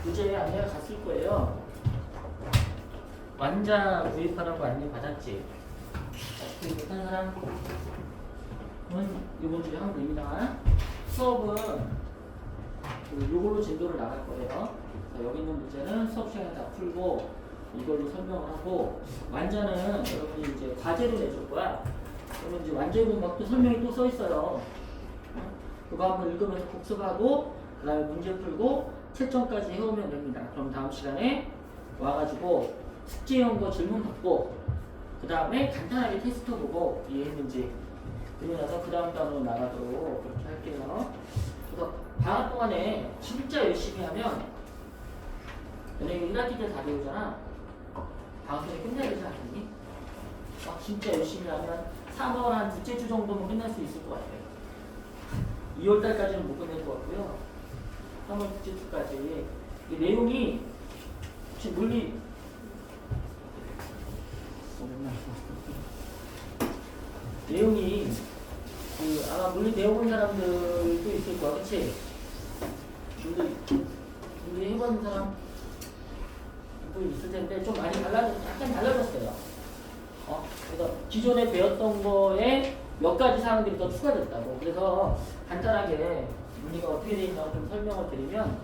어제 안내가 갔을 거예요. 완자 구입하라고 안내 받았지. 구입한 사람은 이번 주에 하면 됩니다. 수업은 이걸로 진도를 나갈 거예요. 여기 있는 문제는 수업 시간에 다 풀고 이걸로 설명을 하고, 완자는 여러분이 이제 과제로 내줄 거야. 그러면 이제 완제분 막 또 설명이 또 써 있어요. 그거 한번 읽으면서 복습하고 그 다음에 문제 풀고 채점까지 해오면 됩니다. 그럼 다음 시간에 와가지고 숙제용 거 질문 받고 그 다음에 간단하게 테스트 보고 이해했는지, 그리고 나서 그 다음 단으로 나가도록 그렇게 할게요. 그래서 방학 동안에 진짜 열심히 하면, 너네 1학기 때 다 배우잖아. 방학에 끝내야 되지 않겠니? 진짜 열심히 하면 3월 한 둘째 주 정도면 끝날 수 있을 것 같아요. 2월달까지는 못 끝낼 것 같고요. 3월 둘째 주까지. 이 내용이 지금 물리 내용이 아마 물리 배워본 사람들도 있을 거야, 그치? 물리 해본 사람도 있을 텐데 좀 많이 약간 달라졌어요. 그래서 기존에 배웠던 거에 몇 가지 사항들이 더 추가됐다고. 그래서 간단하게 물리가 어떻게 되어 있냐고 좀 설명을 드리면,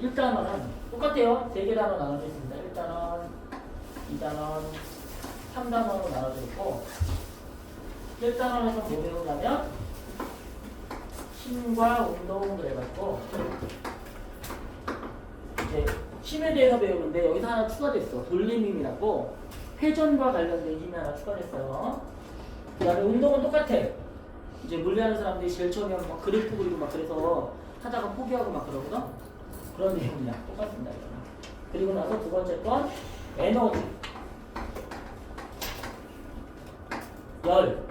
1단원은 똑같아요. 3개 단원 나눠져 있습니다. 1단원, 2단원, 3단원으로 나눠져 있고, 1단원에서 뭐 배우냐면 힘과 운동 그래가지고 이제 힘에 대해서 배우는데 여기서 하나 추가됐어. 돌림힘이라고 회전과 관련된 힘이 하나 추가됐어요. 그 다음에 운동은 똑같아. 이제 물리하는 사람들이 제일 처음에 막 그래프 그리고 막 그래서 하다가 포기하고 막 그러거든? 그런 내용이야. 똑같습니다. 이거는. 그리고 나서 두 번째 건 에너지. 열.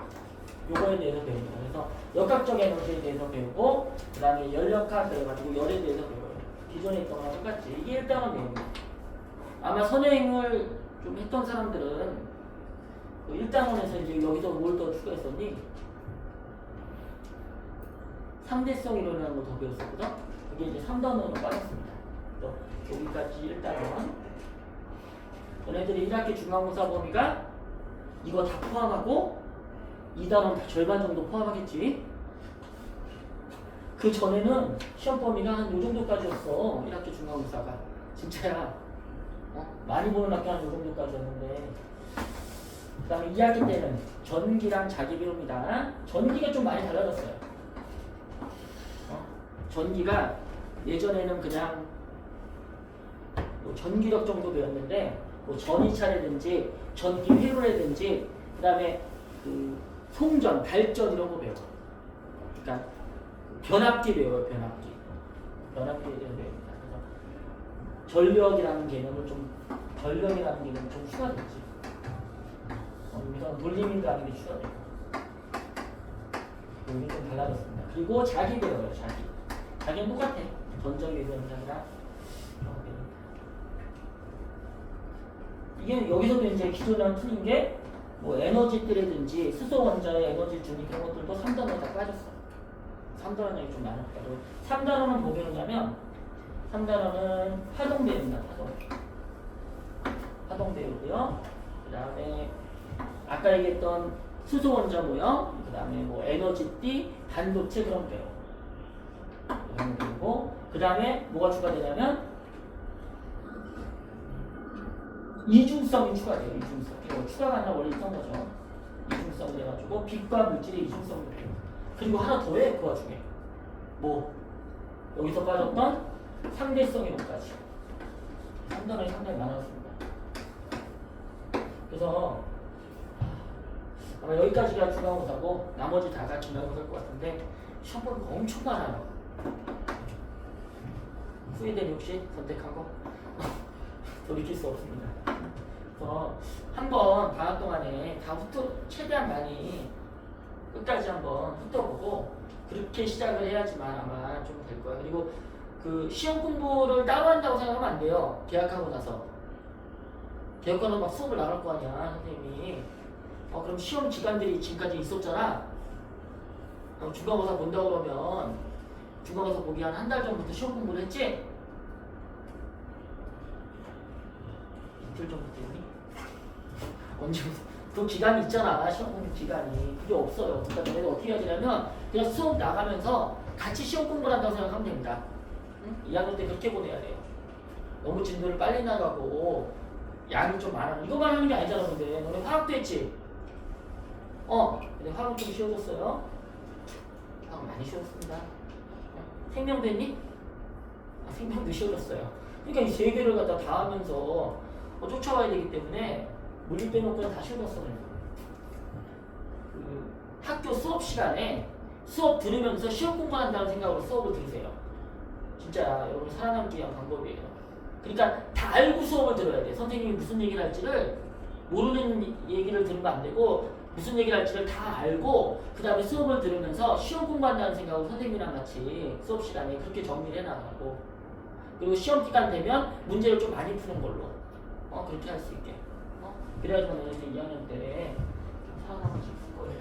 요거에 대해서 배웁니다. 그래서 역학적 에너지에 대해서 배우고, 그 다음에 열역학 그래가지고 열에 대해서 배워요. 기존에 있던 거랑 똑같지. 이게 1단원 내용이에요. 아마 선행을 좀 했던 사람들은 1단원에서 이제 여기서 뭘 더 추가했었니? 상대성 이론이라는 거 더 배웠었거든? 그게 이제 3단원으로 빠졌습니다. 여기까지 1단원. 너네들이 1학기 중간고사 범위가 이거 다 포함하고 2단원 다 절반 정도 포함하겠지? 그 전에는 시험 범위가 한 요 정도까지였어. 1학기 중간고사가. 진짜야. 많이 보는 학교 한 요 정도까지였는데, 그 다음에 2학기 때는 전기랑 자기 배웁니다. 전기가 좀 많이 달라졌어요. 전기가 예전에는 그냥 뭐 전기력 정도 배웠는데, 뭐 전이차라든지 전기 회로라든지 그 다음에 그 송전, 발전 이런 거 배워. 그러니까 변압기 배워요. 변압기에 대해서 배웁니다. 그래서 전력이라는 개념을 좀 추가됐지. 그래서 물리민이라는 게 추가돼요. 이게 좀 달라졌습니다. 그리고 자기 배워요. 자기는 똑같아. 전적의 현상이랑. 이게 여기서도 이제 기존이랑 틀린 게 뭐 에너지들이든지 수소 원자의 에너지 준위 그런 것들도 3단원에 다 빠졌어. 3단원이 좀 많았다. 3단원은 뭐 배우냐면 3단원은 파동 배웁니다. 파동 배우고요. 그 다음에 아까 얘기했던 수소 원자 모형, 그 다음에 뭐 에너지띠, 반도체 그런 거 배워. 그런 거 배우고, 그 다음에 뭐가 추가되냐면 이중성이 추가돼요. 이중성. 이거 추가가 하나 원래 있던 거죠. 이중성 돼가지고 빛과 물질의 이중성도 돼요. 그리고 하나 더 해. 그 와중에 뭐 여기서 빠졌던 상대성 이론까지. 3단원이 상당히 많았습니다. 그래서 아마 여기까지가 중간고사고 나머지 다가 중간고사일 것 같은데 시험 볼 거 엄청 많아요. 후회되니 혹시 선택한 거? 돌이킬 수 없습니다. 그래서 한번 방학 동안에 다 최대한 많이 끝까지 한번 훑어보고 그렇게 시작을 해야지만 아마 좀 될 거야. 그리고 그 시험 공부를 따로 한다고 생각하면 안 돼요. 계약하고 나서. 계약하는 막 수업을 나갈 거 아니야, 선생님이. 그럼 시험 기간들이 지금까지 있었잖아. 중간고사 본다 그러면 중간고사 보기 한 달 전부터 시험 공부를 했지? 이틀 전부터 했니? 언제부터? 그 기간이 있잖아. 시험 공부 기간이. 그게 없어요. 그러니까 너네가 어떻게 해야 되냐면 그냥 수업 나가면서 같이 시험 공부를 한다고 생각하면 됩니다. 응? 2학년 때 그렇게 보내야 돼요. 너무 진도를 빨리 나가고 양이 좀 많아. 이거만 하는 게 아니잖아. 근데 너네 화학도 했지? 근데 화학은 좀 쉬워졌어요. 화학 많이 쉬웠습니다. 생명도 했니? 생명도 쉬워졌어요. 그러니까 이 세 개를 갖다 다 하면서 쫓아와야 되기 때문에 물리 빼놓고는 다 쉬워졌어요. 그 학교 수업 시간에 수업 들으면서 시험 공부한다는 생각으로 수업을 들으세요. 진짜 여러분 살아남기 위한 방법이에요. 그러니까 다 알고 수업을 들어야 돼. 선생님이 무슨 얘기를 할지를 모르는 얘기를 들으면 안 되고 무슨 얘기를 할지를 다 알고 그 다음에 수업을 들으면서 시험 공부한다는 생각으로 선생님이랑 같이 수업 시간에 그렇게 정리를 해나가고 그리고 시험 기간 되면 문제를 좀 많이 푸는 걸로 그렇게 할 수 있게 그래야지만 너희들 2학년 때 살아남을 수 있을 거예요.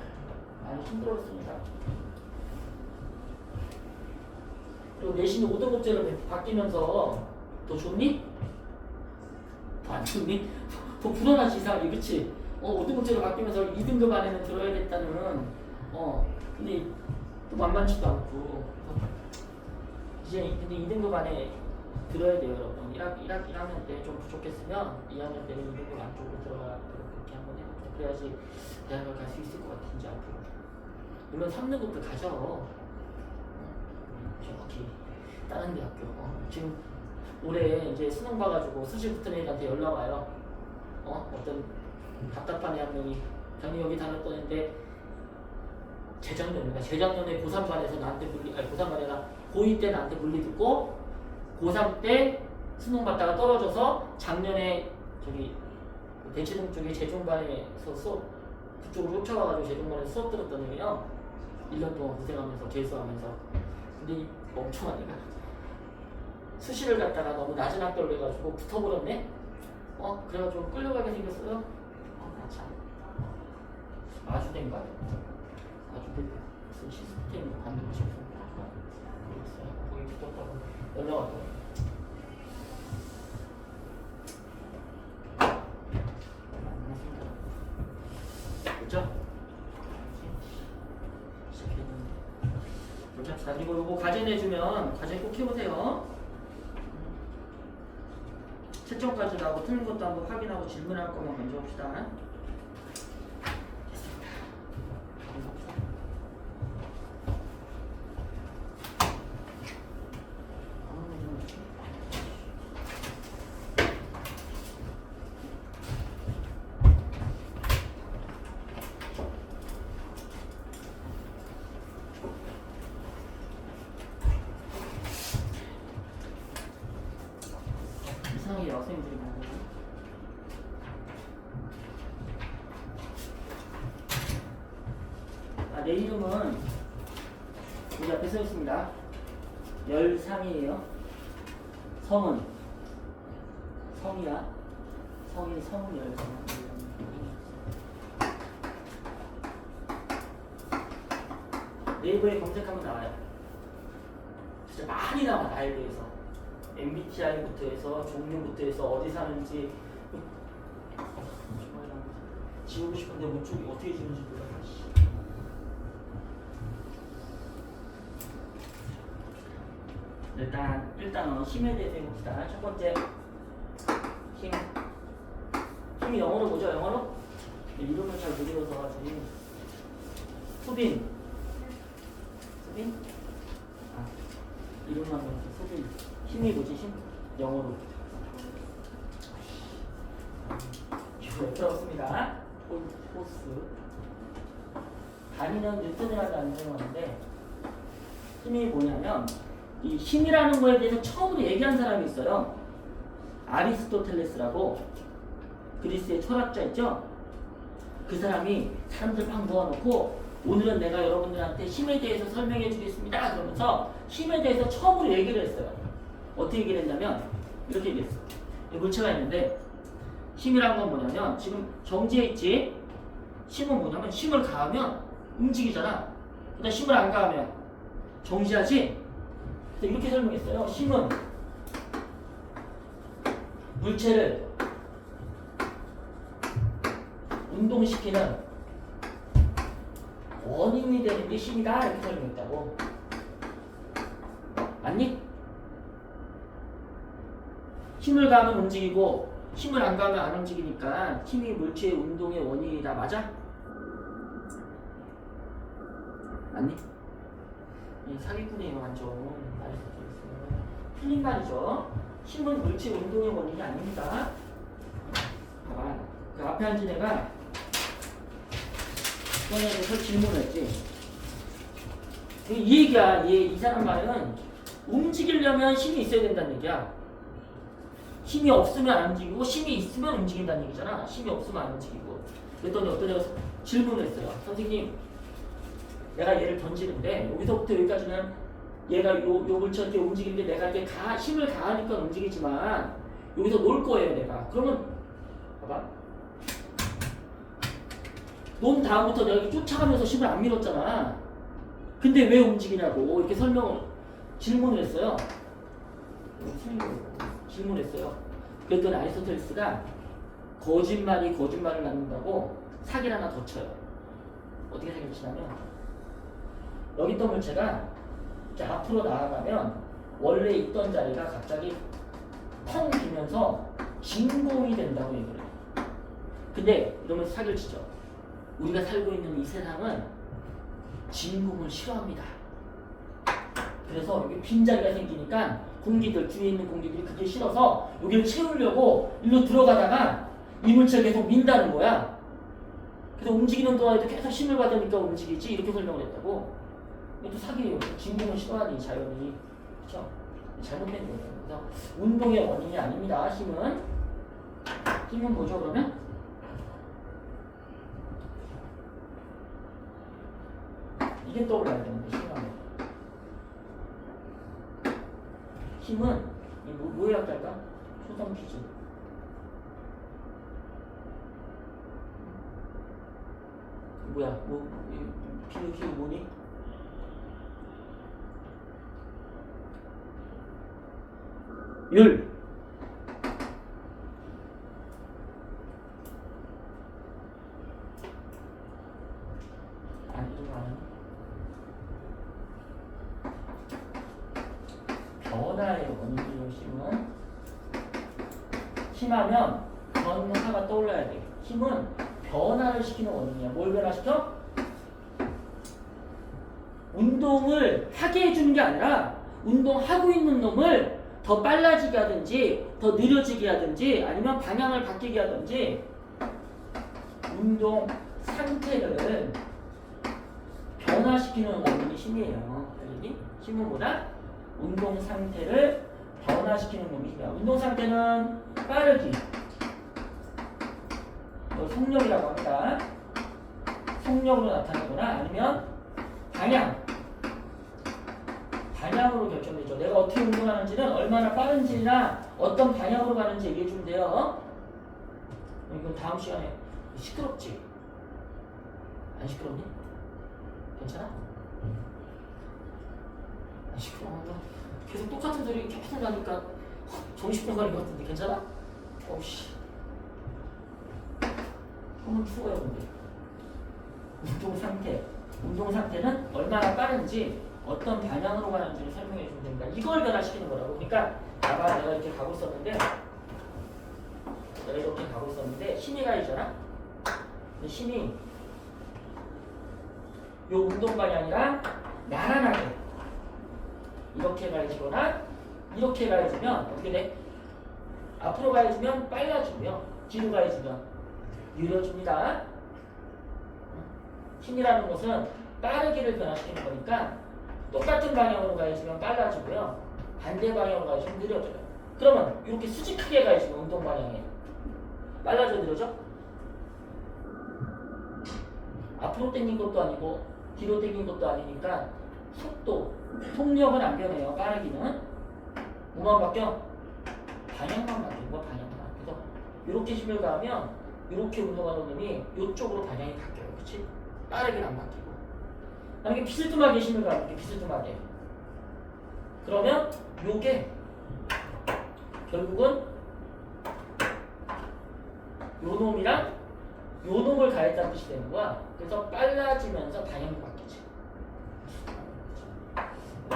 많이 힘들었습니다. 그리고 내신 5등급제로 바뀌면서 더 좋니? 더 안 좋니? 더 불안하지 이상하게 그치? 5등급제로 바뀌면서 2등급 안에는 들어야겠다는 근데 또 만만치도 않고 이제 근데 2등급 안에 들어야 돼요 여러분. 1학년 때 좀 부족했으면 2학년 때는 2등급 안쪽으로 들어가도록 그렇게 한번 해보자. 그래야지 대학을 갈 수 있을 것 같은지 앞으로. 물론 3등급도 가죠. 저기 다른 대학교 지금 올해 이제 수능 봐가지고 수시 붙은 애들한테 연락 와요. 어떤 답답한 애 한 명이 저는 여기 다녔던데 재작년에 고3반에서 나한테 고3반 아니라 고2 때 나한테 물리 듣고 고3 때 수능 봤다가 떨어져서 작년에 저기 대치동 쪽에 재중반에서 수업 그쪽으로 쫓아와가지고 재중반에서 수업 들었던 애요. 1년 동안 고생하면서 재수하면서 근데 이 멍청한 애가 수시를 갖다가 너무 낮은 학교를 해가지고 붙어버렸네? 그래가지고 끌려가게 생겼어요? 나 참. 아주대인가? 아주대 무슨 시스템 만들고 싶은 그랬어요. 거기 붙었다고 연락 왔더라고요. 그렇죠? 자, 그리고 요거 과제 내주면 과제 꼭 해보세요. 채점까지 나오고 틀린 것도 한번 확인하고 질문할 것만 먼저 봅시다. 이상하게 학생들이 많아요. 내 이름은 여기 앞에 써 있습니다. 열상이에요. 성은 성이야. 성은 열상. 네이버에 검색하면 나와요. 진짜 많이 나와 나에 대해서. MBTI부터 해서 종류부터 해서 어디 사는지 지우고 싶은데 못 지우고 어떻게 지우는지 몰라. 일단 힘에 대해서 해봅시다. 첫 번째 힘이 영어로 뭐죠? 영어로? 이름을 잘 못 읽어서 가지고 수빈 이름만 보면서 수빈 힘이 뭐지? 힘? 영어로 이거 들었습니다. 포스 단위는 뉴턴이라는 단위를 사용하는데 힘이 뭐냐면 이 힘이라는 거에 대해서 처음으로 얘기한 사람이 있어요. 아리스토텔레스라고 그리스의 철학자 있죠? 그 사람이 사람들 막 모아놓고 오늘은 내가 여러분들한테 힘에 대해서 설명해 주겠습니다. 그러면서 힘에 대해서 처음으로 얘기를 했어요. 어떻게 얘기를 했냐면 이렇게 얘기했어. 물체가 있는데 힘이란 건 뭐냐면 지금 정지해 있지? 힘은 뭐냐면 힘을 가하면 움직이잖아. 근데 힘을 안 가하면 정지하지? 그래서 이렇게 설명했어요. 힘은 물체를 운동시키는 원인이 되는 게 힘이다 이렇게 설명했다고. 맞니? 힘을 가하면 움직이고 힘을 안 가하면 안 움직이니까 힘이 물체의 운동의 원인이다. 맞아? 맞니? 이 사기꾼이에요 완전. 아리스토텔레스. 틀린 말이죠. 힘은 물체 운동의 원인이 아닙니다. 봐봐. 그 앞에 앉은 애가 그거에 대해서 질문했지. 이 얘기야. 이 사람 말은 움직이려면 힘이 있어야 된다는 얘기야. 힘이 없으면 안 움직이고 힘이 있으면 움직인다는 얘기잖아. 힘이 없으면 안 움직이고. 그랬더니 어떤 애가 질문을 했어요. 선생님, 내가 얘를 던지는데 여기서부터 여기까지는 얘가 요 물체 이렇게 움직이는데 내가 이렇게 힘을 가하니까 움직이지만 여기서 놀 거예요 내가. 그러면 봐봐. 논 다음부터 내가 이렇게 쫓아가면서 힘을 안 밀었잖아. 근데 왜 움직이냐고 이렇게 질문을 했어요. 질문했어요. 그랬더니 아리스토텔레스가 거짓말이 거짓말을 낳는다고 사기를 하나 더 쳐요. 어떻게 사기를 치냐면 여기 있던 물체가 이렇게 앞으로 나아가면 원래 있던 자리가 갑자기 텅 비면서 진공이 된다고 얘기를 해요. 근데 이러면서 사기를 치죠. 우리가 살고 있는 이 세상은 진공을 싫어합니다. 그래서 여기 빈자리가 생기니까 공기들, 주위에 있는 공기들이 그게 싫어서 여기를 채우려고 일로 들어가다가 이 물체를 계속 민다는 거야. 그래서 움직이는 동안에도 계속 힘을 받으니까 움직이지 이렇게 설명을 했다고. 이것도 사기예요. 진공을 싫어하니 자연이. 그렇죠? 잘못된 거예요. 그래서 운동의 원인이 아닙니다. 힘은 뭐죠 그러면? 이게 떠올라야 되는데 힘은 뭐에 할까? 초성 퀴즈. 뭐야? 비누 뭐니? 율. 아니 이거 안 하나? 변화의 원인이요. 힘하면 변화가 떠올라야 돼. 힘은 변화를 시키는 원인이야. 뭘 변화시켜? 운동을 하게 해주는 게 아니라 운동하고 있는 놈을 더 빨라지게 하든지 더 느려지게 하든지 아니면 방향을 바뀌게 하든지 운동 상태를 변화시키는 원인이 힘이에요. 알겠니? 힘은 뭐다? 운동 상태를 변화시키는 놈이 힘이야. 운동 상태는 빠르기, 속력이라고 합니다. 속력으로 나타나거나 아니면 방향으로 결정되죠. 내가 어떻게 운동하는지는 얼마나 빠른지나 어떤 방향으로 가는지 얘기해주면 돼요. 이건 다음 시간에. 시끄럽지? 안 시끄럽니? 괜찮아? 안 시끄러워. 계속 똑같은 소리 계속 나니까 정신병 가는 것 같은데 괜찮아? 어우씨. 한번 추워요 근데. 운동 상태는 얼마나 빠른지 어떤 방향으로 가는지를 설명해 주면 됩니다. 이걸 변화시키는 거라고. 그러니까 내가 이렇게 가고 있었는데 힘이 가해지잖아. 근데 힘이 요 운동 방향이랑 나란하게 이렇게 가해지거나 이렇게 가해지면 어떻게 돼? 앞으로 가해지면 빨라지고요. 뒤로 가해지면 느려집니다. 힘이라는 것은 빠르기를 변화시키는 거니까 똑같은 방향으로 가해지면 빨라지고요. 반대 방향으로 가해지면 느려져요. 그러면 이렇게 수직하게 가해지면 운동 방향에 빨라져 느려져? 앞으로 당긴 것도 아니고 뒤로 당긴 것도 아니니까 속력은 안 변해요. 빠르기는 뭐만 바뀌어? 방향만 바뀌는 거. 방향만. 그래서 이렇게 힘을 가하면 이렇게 운동하는 놈이 이쪽으로 방향이 바뀌어요. 그치? 빠르게는 안 바뀌고. 만약에 비스듬하게 힘을 가하면 이렇게 비스듬하게 그러면 요게 결국은 요 놈이랑 요 놈을 가했다는 뜻이 되는 거야. 그래서 빨라지면서 방향도 바뀌지.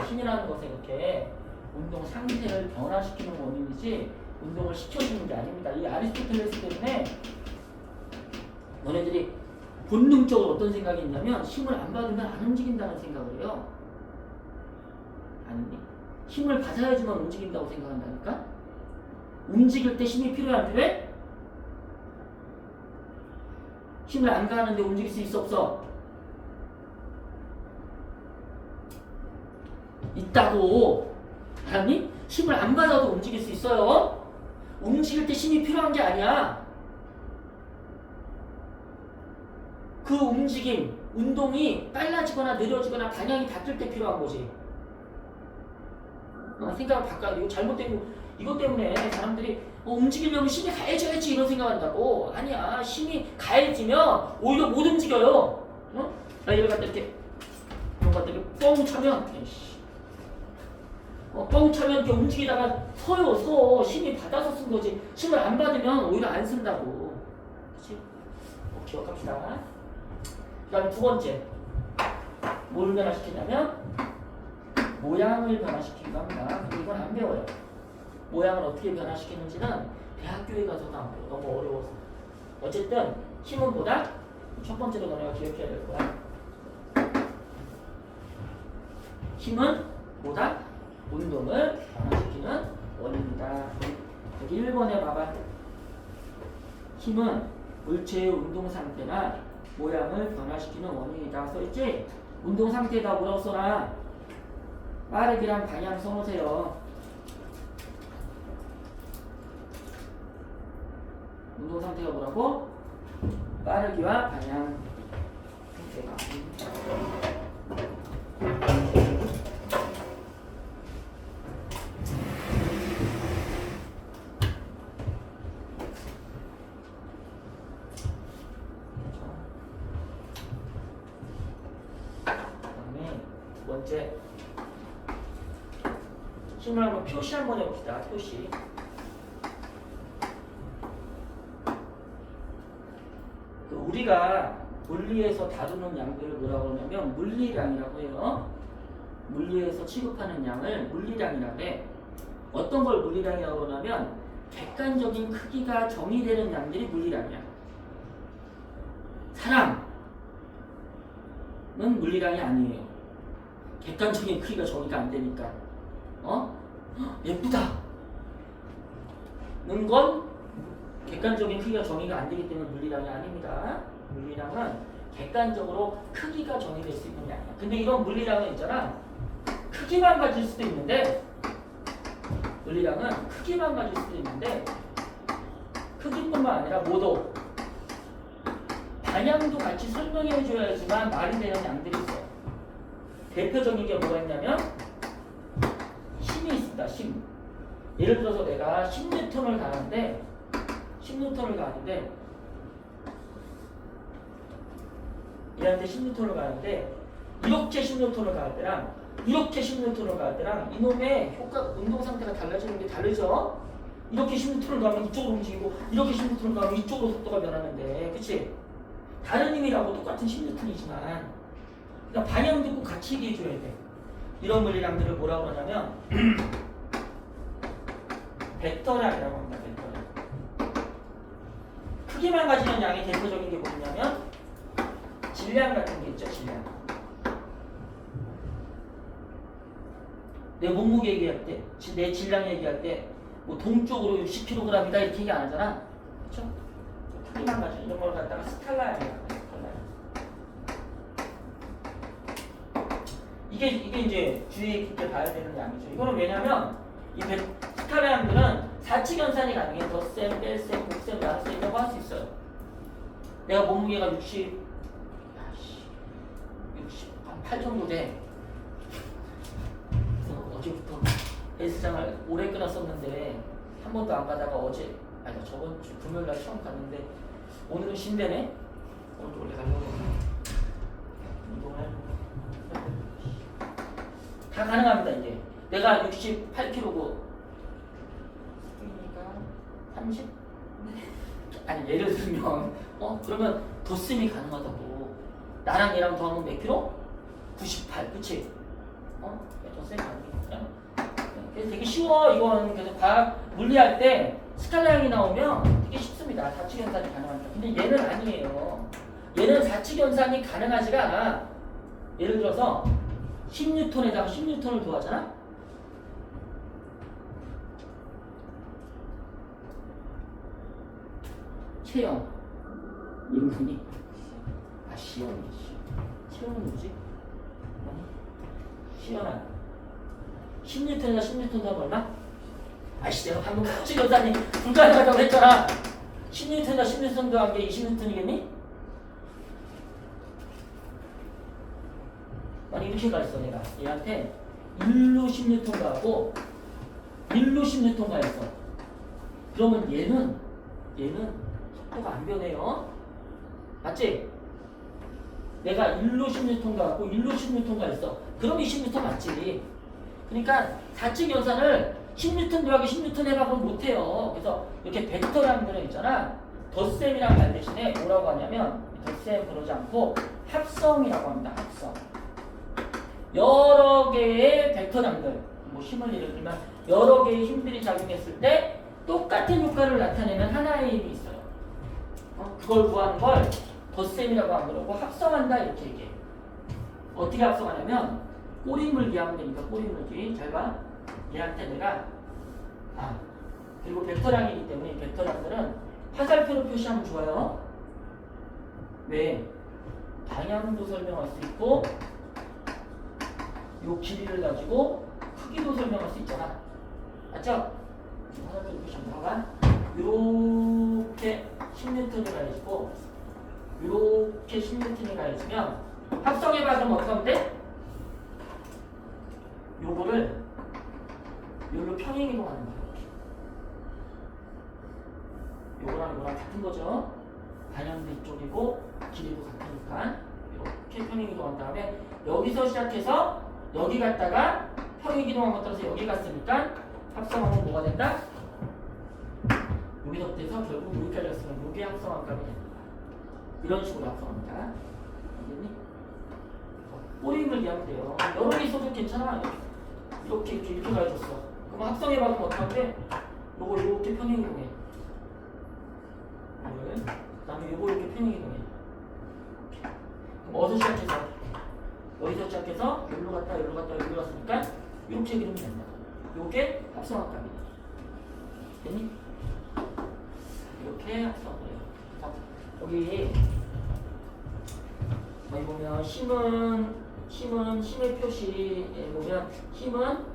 힘이라는 것은 이렇게 운동 상태를 변화시키는 원인이지 운동을 시켜주는 게 아닙니다. 이 아리스토텔레스 때문에 너네들이 본능적으로 어떤 생각이 있냐면 힘을 안 받으면 안 움직인다는 생각을 해요. 아니니? 힘을 받아야지만 움직인다고 생각한다니까? 움직일 때 힘이 필요해 안 필요해? 힘을 안 가하는데 움직일 수 있어 없어? 있다고. 알았니? 힘을 안 받아도 움직일 수 있어요. 움직일 때 힘이 필요한 게 아니야. 그 움직임, 운동이 빨라지거나 느려지거나 방향이 바뀔 때 필요한 거지. 생각을 바꿔. 이거 잘못된 거. 이것 때문에 사람들이 움직이려면 힘이 가해져야지 이런 생각한다고. 아니야. 힘이 가해지면 오히려 못 움직여요. 나 이걸 갖다 이렇게 이런 거 갖다 이렇게 뻥 차면 뻥 차면 이렇게 움직이다가 서요. 힘이 받아서 쓴 거지. 힘을 안 받으면 오히려 안 쓴다고. 그치? 기억합시다. 그 다음에 두 번째. 뭘 변화시키냐면 모양을 변화시키기도 합니다. 근데 이건 안 배워요. 모양을 어떻게 변화시키는지는 대학교에 가서 나와요. 너무 어려워서. 어쨌든 힘은 보다 첫 번째로 너네가 기억해야 될 거야. 힘은 보다 운동을 변화시키는 원인이다. 여기 1번에 봐봐. 힘은 물체의 운동 상태나 모양을 변화시키는 원인이다. 써있지? 운동 상태에다 뭐라고 써놔? 빠르기랑 방향 써놓으세요. 운동 상태가 뭐라고? 빠르기와 방향 상태가. 그다음에 두 번째. 힘을 한번 표시 한번 해봅시다. 표시. 우리가 물리에서 다루는 양들을 뭐라고 하냐면 물리량이라고 해요. 물리에서 취급하는 양을 물리량이라고 해. 어떤 걸 물리량이라고 하냐면 객관적인 크기가 정의되는 양들이 물리량이야. 사람은 물리량이 아니에요. 객관적인 크기가 정의가 안 되니까. 예쁘다. 는 건 객관적인 크기가 정의가 안 되기 때문에 물리량이 아닙니다. 물리량은 객관적으로 크기가 정의될 수 있는 양이야. 근데 이런 물리량은 있잖아. 크기만 가질 수도 있는데 물리량은 크기만 가질 수도 있는데 크기뿐만 아니라 모두 방향도 같이 설명해 줘야지만 말이 되는 양들이 있어요. 대표적인 게 뭐가 있냐면 힘이 있습니다. 힘. 예를 들어서 내가 10N을 가는데 얘한테 10N을 가는데 이렇게 10N을 갈 때랑 이렇게 10N을 갈 때랑 이놈의 운동 상태가 달라지는 게 다르죠? 이렇게 10N을 가면 이쪽으로 움직이고 이렇게 10N을 가면 이쪽으로 속도가 변하는데 그치? 다른 힘이라고 똑같은 10N이지만 그러니까 방향도 꼭 같이 얘기해 줘야 돼. 이런 물리량들을 뭐라고 그러냐면 벡터량이라고 합니다. 벡터량. 크기만 가지는 양의 대표적인 게 뭐냐면 질량 같은 게 있죠. 질량. 내 몸무게 얘기할 때, 내 질량 얘기할 때 뭐 동쪽으로 60kg이다 이렇게 얘기 안 하잖아. 그렇죠? 크기만 가지는 이런 걸 갖다가 스칼라량이라고 해요. 이게 이제 주의 깊게 봐야 되는 양이죠. 이거는 왜냐면 이 스칼라량들은 사칙연산이 가능해. 덧셈, 뺄셈, 곱셈, 나눗셈이라고 할 수 있어요. 내가 몸무게가 68 정도 돼. 어제부터 헬스장을 오래 끊었었는데 한 번도 안 가다가 저번 주 금요일날 처음 갔는데 오늘은 쉰대네. 오늘 원래 가려고 운동을 다 가능합니다. 이제 내가 68kg고 그러니까 30? 아니 예를 들면 그러면 덧셈이 가능하다고. 나랑 얘랑 더하면 몇 킬로? 98, 그치? 덧셈이 가능해. 그래서 되게 쉬워. 이건 그래서 과학 물리할 때 스칼라형이 나오면 되게 쉽습니다. 사칙연산이 가능하니까. 근데 얘는 아니에요. 얘는 사칙연산이 가능하지가 않아. 예를 들어서 10N에다가 10N을 더하잖아? 채영 이름이 시연이. 채영은 뭐지? 시연아 10N에다 10N 더하면 얼마? 아이씨 내가 방금 사칙연산이 불가능하다고 했잖아. 10N에다 10N 더한 게 20N이겠니? 아니 이렇게 가르쳐. 내가 얘한테 1로 10N 가하고 1로 10N 가했어. 그러면 얘는 속도가 안 변해요. 맞지? 내가 1로 10N 가하고 1로 10N 가했어. 그럼 20N 맞지? 그러니까 사칙연산을 10N 더하기 10N 해봐도 못해요. 그래서 이렇게 벡터량들은 있잖아. 덧셈이란 말 대신에 뭐라고 하냐면 덧셈 그러지 않고 합성이라고 합니다. 합성. 여러 개의 벡터량들, 뭐 힘을 예를 들면 여러 개의 힘들이 작용했을 때 똑같은 효과를 나타내는 하나의 힘이 있어요. 그걸 구하는 걸 덧셈이라고 안 그러고 합성한다 이렇게 얘기해. 어떻게 합성하냐면 꼬리물기 하면 되니까 꼬리물기. 잘 봐. 얘한테 내가 그리고 벡터량이기 때문에 벡터량들은 화살표로 표시하면 좋아요. 왜? 방향도 설명할 수 있고 요 길이를 가지고 크기도 설명할 수 있잖아. 맞죠? 화살표로 표시하면 나가. 요렇게 10N을 가해주고 요렇게 10N을 가해주면 합성해봐. 그럼 어떻게 하면 돼? 요거를 요로 평행이동하는 거야. 요거랑 요거랑 같은 거죠. 방향도 이쪽이고 길이도 같으니까 이렇게 평행이동한 다음에 여기서 시작해서 여기 갔다가 평행이동한 것 따라서 여기 갔으니까 합성하면 뭐가 된다? 여기서부터 해서 결국 여기까지 갔으면 요게 합성한 값이 됩니다. 이런 식으로 합성합니다. 알겠니? 꼬리물기 하면 돼요. 여러 개 있어도 괜찮아. 이렇게 가해줬어. 그럼 합성해봐도 어떡한데? 요거 이렇게 평행이동해. 그 다음에 요거 이렇게 평행이동해. 그럼 어디서 시작해서? 여기서 시작해서 여기로 갔다 여기로 갔다 여기로 갔으니까 이렇게 그리면 된다. 요게 합성한 값이다. 됐니? 이렇게 합성을 해요. 여기 보면 힘의 표시에 보면 힘은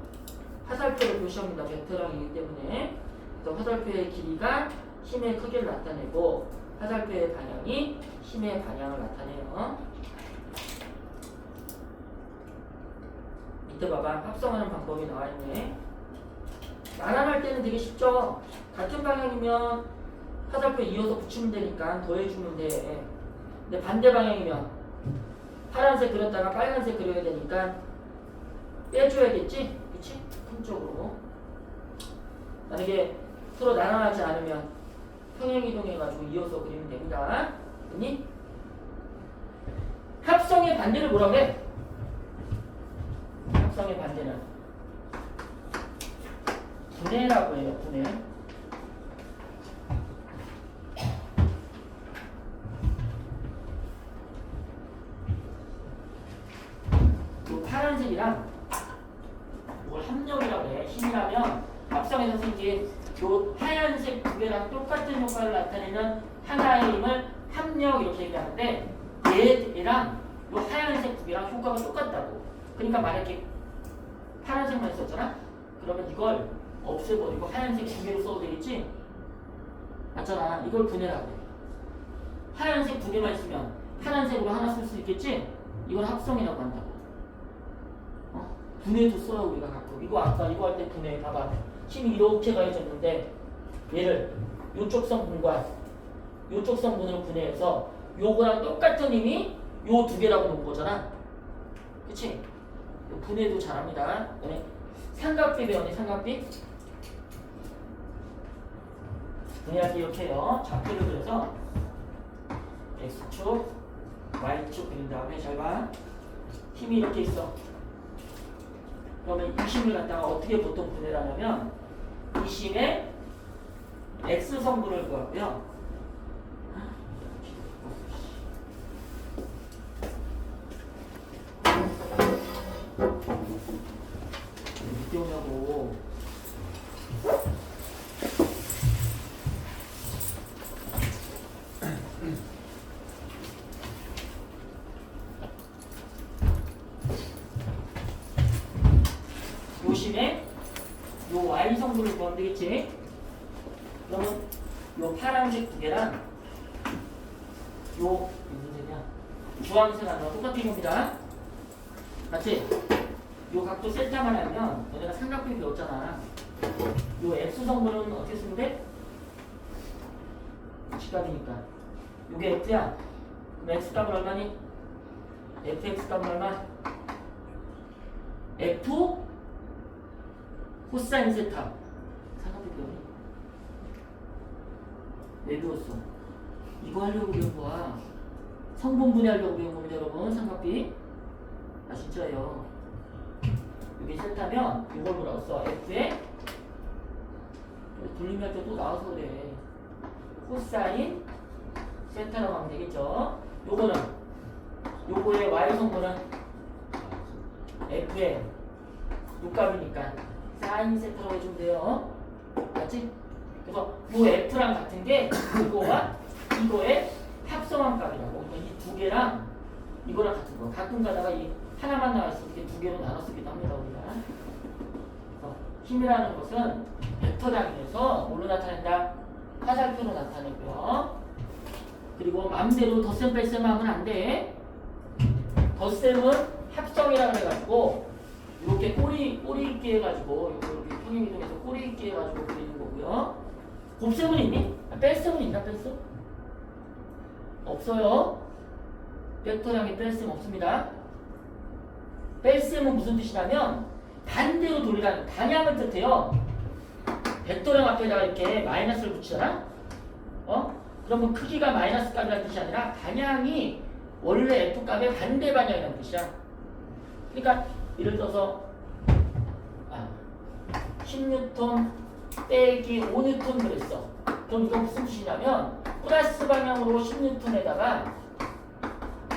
화살표로 표시합니다. 벡터량이기 때문에. 그래서 화살표의 길이가 힘의 크기를 나타내고 화살표의 방향이 힘의 방향을 나타내요. 밑에 봐봐. 합성하는 방법이 나와있네. 나란할 때는 되게 쉽죠. 같은 방향이면 화살표 이어서 붙이면 되니까 더해주면 돼. 근데 반대 방향이면 파란색 그렸다가 빨간색 그려야 되니까 빼줘야겠지? 그치? 한쪽으로. 만약에 서로 나란하지 않으면 평행이동해가지고 이어서 그리면 됩니다. 됐니? 합성의 반대를 뭐라고 해? 합성의 반대는 분해라고 해요. 분해. 파란색이랑 이걸 합력이라고 해. 힘이라면 합성해서 생긴 요 하얀색 두 개랑 똑같은 효과를 나타내는 하나의 힘을 합력 이렇게 얘기하는데 얘랑 요 하얀색 두 개랑 효과가 똑같다고. 그러니까 만약에 파란색만 있었잖아? 그러면 이걸 없애버리고 하얀색 두 개로 써도 되겠지? 맞잖아. 이걸 분해라고 해. 하얀색 두 개만 있으면 파란색으로 하나 쓸 수 있겠지? 이걸 합성이라고 한다고. 분해도 써요 우리가 가끔. 이거 아까 이거 할 때 분해 봐봐. 힘이 이렇게 가해졌는데 얘를 요쪽 성분과 요쪽 성분으로 분해해서 요거랑 똑같은 힘이 요 두 개라고 놓은 거잖아. 그치? 분해도 잘합니다. 그다음에 삼각비 배우니 삼각비? 분야기 이렇게 해요. 좌표를 그려서 X축, Y축 그린 다음에 잘 봐. 힘이 이렇게 있어. 그러면 이 힘을 갖다가 어떻게 보통 분해를 하냐면 이 힘의 X성분을 구하고요. 늦게 오냐고. 요 심에 요 Y 성분을 구하면 되겠지? 그러면 요 파란색 두 개랑 요 무슨 색이야? 주황색 하나랑 똑같은 겁니다. 맞지? 요 각도 셀타만 하면 너네가 삼각비 배웠잖아. 요 X 성분은 어떻게 쓰면 돼? 직각이니까. 요게 X야. 그럼 X 값은 얼마니? FX 값은 얼마? F 코사인 세타. 삼각비 배우니? 왜 배웠어? 이거 하려고 배운 거야. 성분 분해하려고 배운 겁니다, 여러분. 삼각비. 아, 진짜예요. 여기 세타면 이걸 뭐라고 써? F에 돌리면 또 나와서 그래. 코사인 세타라고 하면 되겠죠. 요거는 요거의 Y 성분은 F에 요값이니까 사인 세타라고 해주면 돼요. 맞지? 그래서 요 F랑 같은 게 이거와 이거의 합성한 값이라고. 그러니까 이 두 개랑 이거랑 같은 거. 가끔 가다가 이 하나만 나와있을 때 두 개로 나눠 쓰기도 합니다, 우리가. 힘이라는 것은 벡터 단위에서 뭘로 나타낸다? 화살표로 나타내고요. 그리고 마음대로 덧셈 뺄셈 하면 안 돼. 덧셈은 합성이라고 해가지고 이렇게 꼬리 있게 해가지고 이렇게 평행이동해서 꼬리 있게 해가지고 그리는 거고요. 곱셈은 있니? 뺄셈은 있나? 뺄셈? 없어요. 벡터량의 뺄셈 없습니다. 뺄셈은 무슨 뜻이냐면 반대로 돌리라는 방향을 뜻해요. 벡터량 앞에다가 이렇게 마이너스를 붙이잖아? 그러면 크기가 마이너스 값이라는 뜻이 아니라 방향이 원래 F값의 반대 방향이라는 뜻이야. 그러니까 예를 들어서 10N 빼기 5N 그랬어. 그럼 이건 무슨 뜻이냐면 플러스 방향으로 10N에다가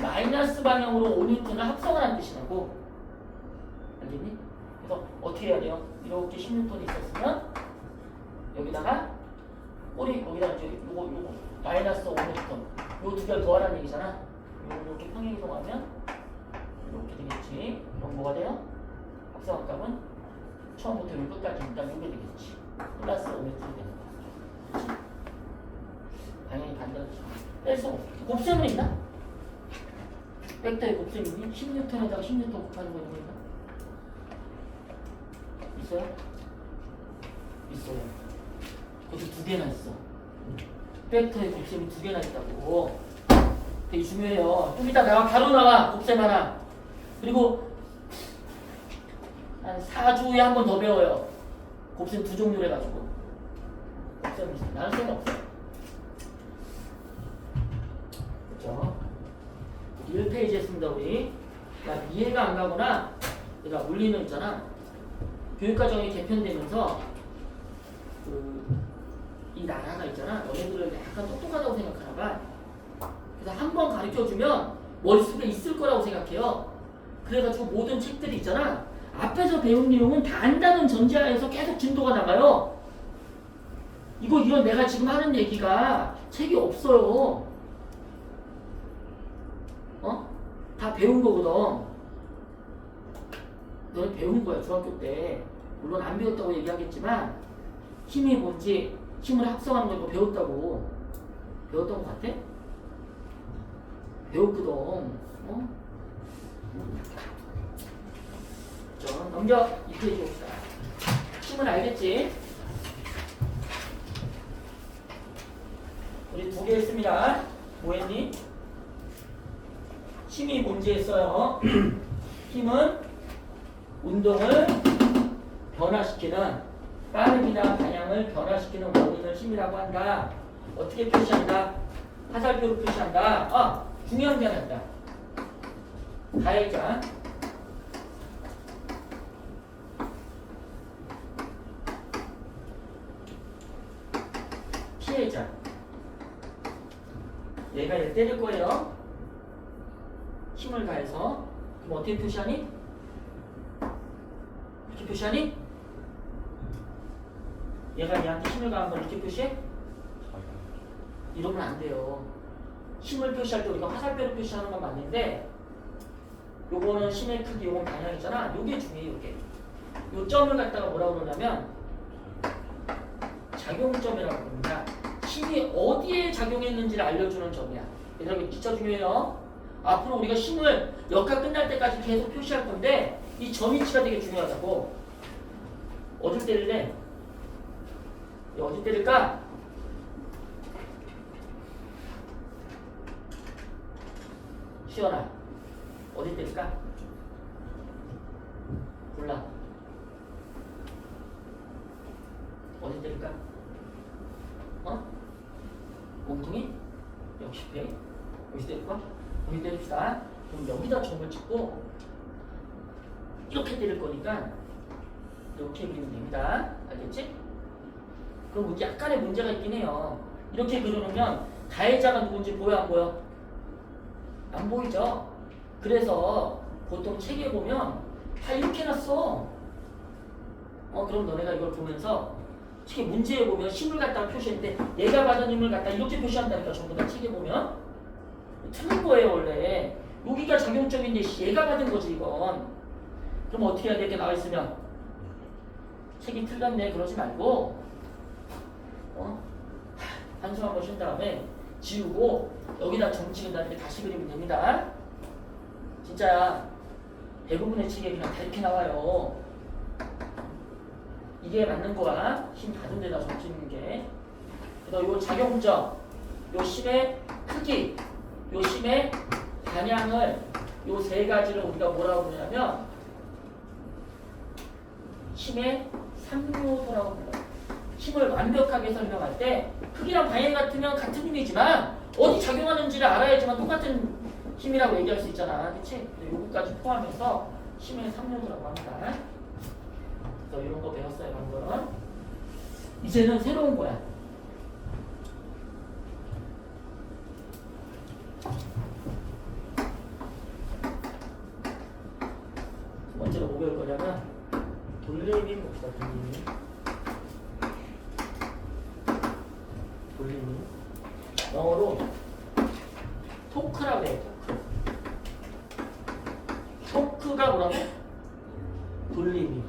마이너스 방향으로 5N을 합성하는 뜻이라고. 알겠니? 그래서 어떻게 해야 돼요? 이렇게 10N이 있었으면 여기다가 꼬리 여기다 이제 요거 마이너스 5N 요 두 개를 더하라는 얘기잖아. 이렇게 평행이동하면 이렇게 되겠지. 그럼 뭐가 돼요? 합성한 값은 처음부터 여기 끝까지 일단 요게 되겠지. 플러스 5N이 되는 거야. 방향이 반대로 뺄수 곱셈은 있나? 벡터의 곱셈이니? 10N에다가 10N 곱하는 거 있는 거니까 있어요? 있어요. 거기 두 개나 있어. 벡터의 곱셈이 두 개나 있다고. 되게 중요해요. 좀 이따 나와 바로 나와 곱셈 하나. 그리고 한 4주에 한 번 더 배워요. 곱셈 두 종류를 해가지고. 곱셈이 있어. 나는 셈 없어. 그렇죠? 1페이지 했습니다 우리. 그러니까 이해가 안 가거나 내가 물리는 있잖아. 교육과정이 개편되면서 이 나라가 있잖아. 너네들을 약간 똑똑하다고 생각하나 봐. 그래서 한 번 가르쳐주면 머릿속에 있을 거라고 생각해요. 그래가지고 모든 책들이 있잖아. 앞에서 배운 내용은 다 안다는 전제하에서 계속 진도가 나가요. 이런 내가 지금 하는 얘기가 책이 없어요. 다 배운 거거든. 너는 배운 거야 중학교 때. 물론 안 배웠다고 얘기하겠지만 힘이 뭔지 힘을 합성하는 거 이거 배웠다고. 배웠던 거 같아? 배웠거든. 자, 넘겨. 이 페이지 봅시다. 힘은 알겠지? 우리 두 개 했습니다. 뭐 했니? 힘이 뭔지 했어요. 힘은 운동을 변화시키는 빠름이나 방향을 변화시키는 원인을 힘이라고 한다. 어떻게 표시한다? 화살표로 표시한다. 아, 중요한 게 하나 있다. 가해자 피해자 얘가 얘를 때릴 거예요. 힘을 가해서. 그럼 어떻게 표시하니? 이렇게 표시하니? 얘가 얘한테 힘을 가한 걸 이렇게 표시해? 이러면 안 돼요. 힘을 표시할 때 우리가 화살표로 표시하는 건 맞는데 요거는 힘의 크기, 요건 방향이잖아. 요게 중요해요. 요게. 요 점을 갖다가 뭐라고 그러냐면 작용점이라고 합니다. 힘이 어디에 작용했는지를 알려주는 점이야. 얘들아 이게 진짜 중요해요. 앞으로 우리가 힘을 역학 끝날 때까지 계속 표시할 건데 이 점 위치가 되게 중요하다고. 어딜 때릴래? 어디 때릴까? 시원아 어디 때릴까? 몰라. 어디 때릴까? 어? 몸통이? 역시 배? 여기 때릴까? 여기 때립시다. 그럼 여기다 점을 찍고 이렇게 때릴 거니까 이렇게 그리면 됩니다. 알겠지? 그럼 약간의 문제가 있긴 해요. 이렇게 그려놓으면 가해자가 누군지 보여 안 보여? 안 보이죠? 그래서 보통 책에 보면 다 이렇게 놨어. 그럼 너네가 이걸 보면서 책에 문제에 보면 힘을 갖다가 표시했는데 얘가 받은 힘을 갖다 이렇게 표시한다니까. 전부 다 책에 보면 틀린 거예요. 원래 여기가 작용점인데 얘가 받은 거지 이건. 그럼 어떻게 해야 돼? 이렇게 나와 있으면 책이 틀렸네 그러지 말고 한숨 한번 쉰 다음에 지우고 여기다 점 찍은 다음에 다시 그리면 됩니다. 진짜 대부분의 책에 그냥 다 이렇게 나와요. 이게 맞는 거야. 힘 받은 데다 점 찍는 게. 그래서 요 작용점, 요 힘의 크기, 요 힘의 방향을 요 세 가지를 우리가 뭐라고 부르냐면 힘의 삼요소라고 불러요. 힘을 완벽하게 설명할 때 크기랑 방향 같으면 같은 힘이지만 어디 작용하는지를 알아야지만 똑같은 힘이라고 얘기할 수 있잖아. 그치? 요거까지 포함해서 힘의 삼요소라고 합니다. 그래서 이런 거 배웠어요. 방금. 이제는 새로운 거야. 첫 번째로 뭐 배울 거냐면 돌림이 봅시다. 돌림이 영어로 토크라고 해요. 토크가 뭐라고? 돌림이.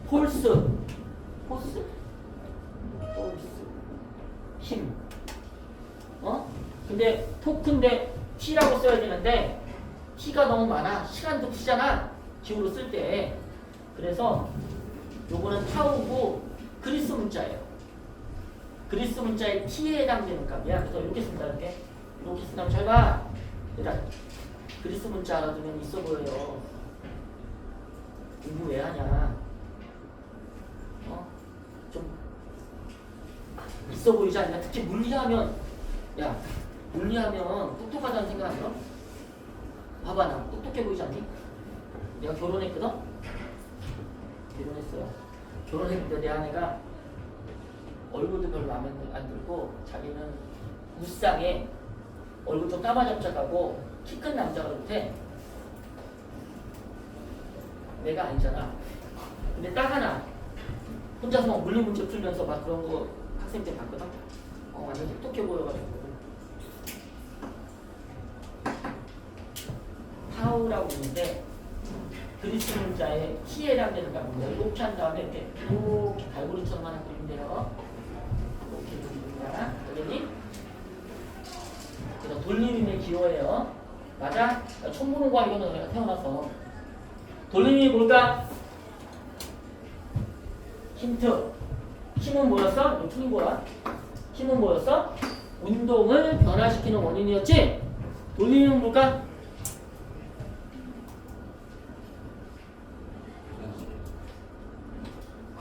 폴스 힘. 근데 토크인데 T라고 써야 되는데 T가 너무 많아. 시간도 T잖아. 기호로 쓸 때. 그래서 요거는 타우고 그리스 문자예요. 그리스 문자의 T에 해당되는 값이야. 그래서 이렇게 쓴다. 이렇게 쓴다면 잘 봐. 얘들아 그리스 문자 알아두면 있어 보여요. 공부 왜 하냐? 좀 있어 보이지 않냐? 특히 물리하면 똑똑하다는 생각 안 들어? 봐봐 나 똑똑해 보이지 않니? 내가 결혼했거든? 결혼했어요. 결혼했는데 내 아내가 얼굴도 별로 마음에 안 들고 자기는 무쌍에 얼굴 좀 까마잡잡하고 키 큰 남자가 그렇대. 내가 아니잖아. 근데 딱 하나 혼자서 막 물리 문제 풀면서 막 그런 거 학생 때 봤거든? 완전 똑똑해 보여가지고. 타우라고 있는데 그리스 문자에 T에 해당되는 값입니다. 이렇게 한 다음에 이렇게 갈고리처럼 하나 그리면 돼요. 이렇게 그립니다. 알겠니? 그래서 돌림임의 기호예요. 맞아? 처음 보는 거야 이거는 내가 태어나서. 돌림이 뭘까? 힌트. 힘은 뭐였어? 이거 틀린 거야. 힘은 뭐였어? 운동을 변화시키는 원인이었지? 돌림은 뭘까?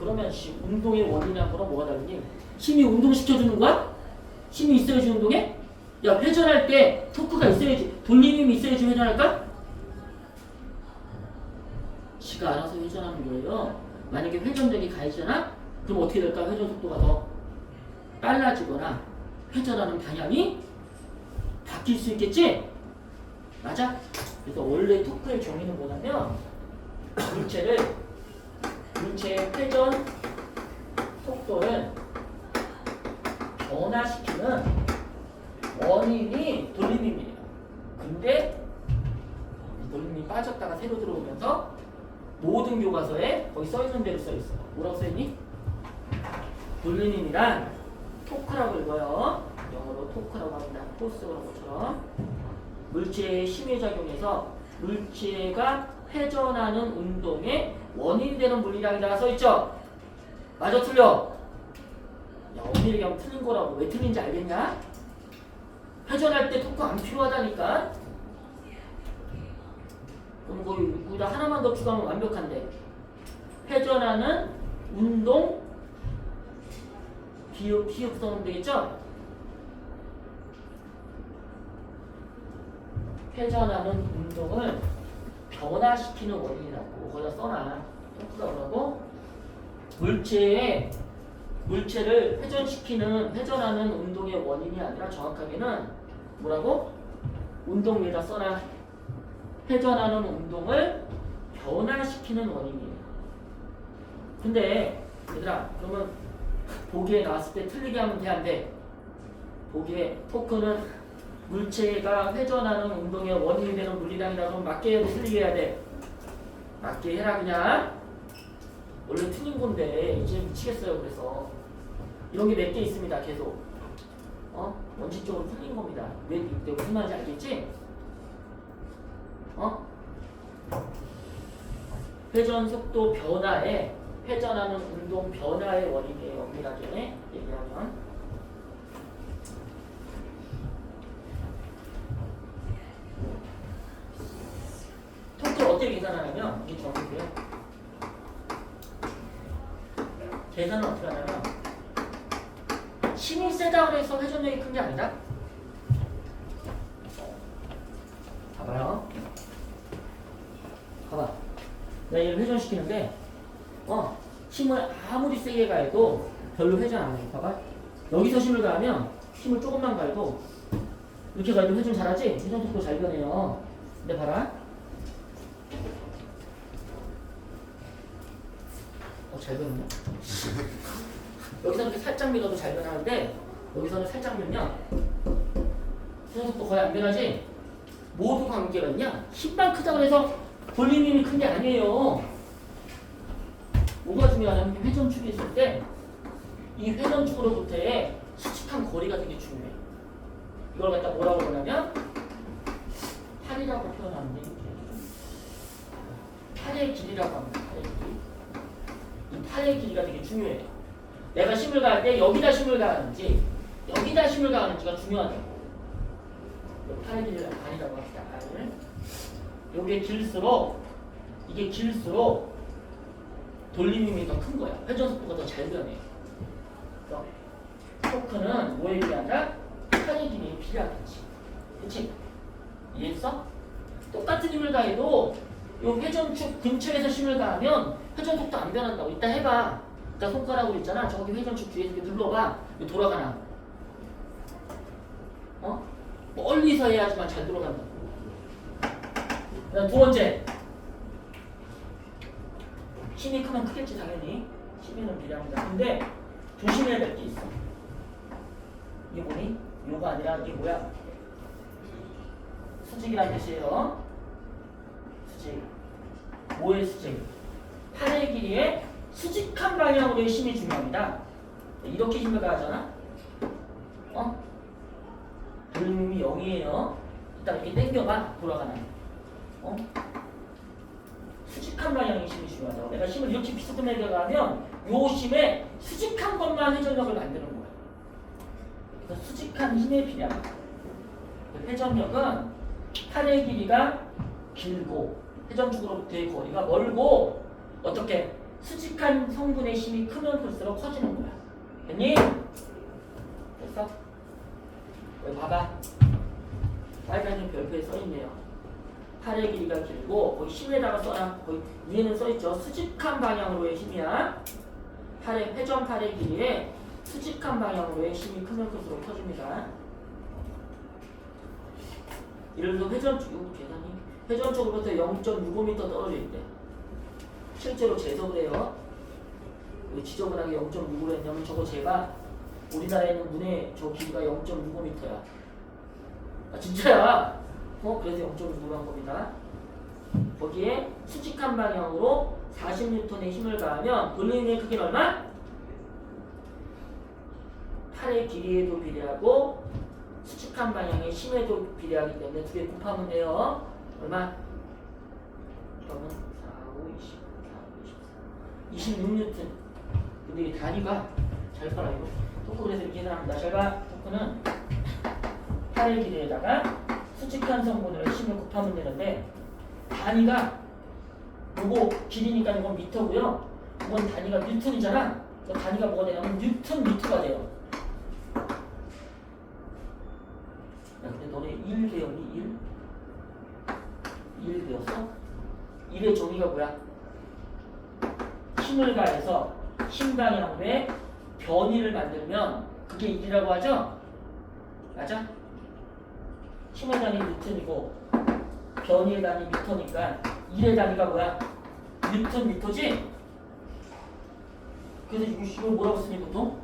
그러면 운동의 원인이란 거랑 뭐가 다르니? 힘이 운동시켜주는 거야? 힘이 있어야지 운동해? 야, 회전할 때 토크가 있어야지, 돌림힘이 있어야지 회전할까? 지가 알아서 회전하는 거예요. 만약에 회전력이 가해지잖아? 그럼 어떻게 될까? 회전 속도가 더 빨라지거나 회전하는 방향이 바뀔 수 있겠지? 맞아? 그래서 원래 토크의 정의는 뭐냐면 물체의 회전 속도를 변화시키는 원인이 돌림힘이에요. 근데 이 돌림힘이 빠졌다가 새로 들어오면서 모든 교과서에 거기 써있는 대로 써있어. 뭐라고 써있니? 돌림힘이란 토크라고 읽어요. 영어로 토크라고 합니다. 포스 그런 것처럼 물체의 힘에 작용해서 물체가 회전하는 운동의 원인이 되는 물리량이라고 써있죠? 맞아 틀려? 야, 엄밀히 얘기하면 틀린 거라고. 왜 틀린지 알겠냐? 회전할 때 토크 안 필요하다니까? 그럼 거기다 하나만 더 추가하면 완벽한데. 회전하는 운동 비읍 써놓으면 되겠죠? 회전하는 운동을 변화시키는 원인이라고 거기다 써놔. 토크가 뭐라고? 물체를 회전하는 운동의 원인이 아니라 정확하게는 뭐라고? 운동 위에다 써놔. 회전하는 운동을 변화시키는 원인이에요. 근데 얘들아, 그러면 보기에 나왔을 때 틀리게 하면 돼, 안 돼? 보기에 토크는 물체가 회전하는 운동의 원인이 되는 물리량이라 그러면 맞게 해야 돼, 틀리게 해야 돼? 맞게 해라 그냥. 원래 틀린 건데 이제 미치겠어요. 그래서 이런 게 몇 개 있습니다. 계속 원칙적으로 틀린 겁니다. 왜 무슨 말인지 알겠지? 회전 속도 변화에 회전하는 운동 변화의 원인이에요. 엄밀하게 얘기하면. 토크를 어떻게 계산하냐면 이게 정리돼요. 계산은 어떻게 하냐면 힘이 세다고 해서 회전력이 큰 게 아니다. 봐봐요. 봐봐. 내가 얘를 회전시키는데 힘을 아무리 세게 가해도 별로 회전 안 해. 봐봐. 여기서 힘을 가하면 힘을 조금만 가해도 이렇게 가해도 회전 잘하지? 회전 속도 잘 변해요. 근데 봐라. 잘 변하네. 여기서는 이렇게 살짝 밀어도 잘 변하는데 여기서는 살짝 밀면 회전 속도 거의 안 변하지? 모두 관계가 있냐? 힘만 크다고 해서 돌림힘이 큰 게 아니에요. 뭐가 중요하냐면 회전축이 있을 때 이 회전축으로부터의 수직한 거리가 되게 중요해. 이걸 갖다 뭐라고 그러냐면 팔이라고 표현하는데 팔의 길이라고 합니다. 팔의 길이. 이 팔의 길이가 되게 중요해. 내가 힘을 가할 때 여기다 힘을 가하는지 여기다 힘을 가하는지가 중요하다고. 팔의 길이를 R이라고 합시다. R을. 이게 길수록 돌림힘이 더 큰 거야. 회전 속도가 더 잘 변해. 그래서 토크는 뭐에 비하냐? 팔의 길이에 비례하겠지. 그치? 이해했어? 똑같은 힘을 가해도 이 회전축 근처에서 힘을 가하면 회전 속도 안 변한다고. 이따 해봐. 이따 손가락으로 있잖아. 저기 회전축 뒤에서 이렇게 눌러봐. 돌아가나? 멀리서 해야지만 잘 돌아간다. 그다음 두 번째. 힘이 크면 크겠지 당연히. 힘에는 비례합니다. 근데 조심해야 될 게 있어. 이게 뭐니? 요가 아니라 이게 뭐야? 수직이란 뜻이에요. 수직. 뭐의 수직? 팔의 길이의 수직한 방향으로의 힘이 중요합니다. 이렇게 힘을 가하잖아. 돌림힘이 0이에요. 일단 이렇게 당겨봐. 돌아가는. 수직한 방향의 힘이 중요하다고. 내가 힘을 이렇게 비스듬하게 가하면 요 힘에 수직한 것만 회전력을 만드는 거야. 그래서 수직한 힘에 비례합니다. 회전력은 팔의 길이가 길고 회전축으로부터의 거리가 멀고 어떻게 수직한 성분의 힘이 크면 클수록 커지는 거야. 됐니? 됐어? 여기 봐봐. 빨간색 별표에 써있네요. 팔의 길이가 길고 거기 힘에다가 써놔. 거기 위에는 써있죠. 수직한 방향으로의 힘이야. 회전 팔의 길이에 수직한 방향으로의 힘이 크면 클수록 커집니다. 예를 들어 회전 쪽으로부터 0.65m 떨어져 있대. 실제로 재석을 해요. 왜 지저분하게 0.65로 했냐면 저거 재가 우리나라에 있는 문의 저 길이가 0.65m야. 아 진짜야. 그래서 0.65로 한 겁니다. 거기에 수직한 방향으로 40N의 힘을 가하면 돌림의 크기는 얼마? 팔의 길이에도 비례하고 수직한 방향의 힘에도 비례하기 때문에 두 개 곱하면 돼요. 얼마? 그러면 4, 5, 24, 26N. 근데 이 단위가 잘 봐라 이거. 토크 그래서 이렇게 계산합니다. 잘 봐. 토크는 팔의 길이에다가 수직한 성분으로 힘을 곱하면 되는데 단위가 요거 길이니까 이건 미터고요. 이건 단위가 뉴턴이잖아. 그 단위가 뭐가 되냐면 뉴턴 미터가 돼요. 야, 근데 너네 1 배웠니? 1 배웠어? 1의 정의가 뭐야? 힘을 가해서 힘 방향으로의 변이를 만들면 그게 1이라고 하죠? 맞아? 힘의 단위 뉴턴이고 변이의 단위 미터니까 1의 단위가 뭐야? 뉴턴 미터지? 그래서 이걸 뭐라고 쓰니 보통?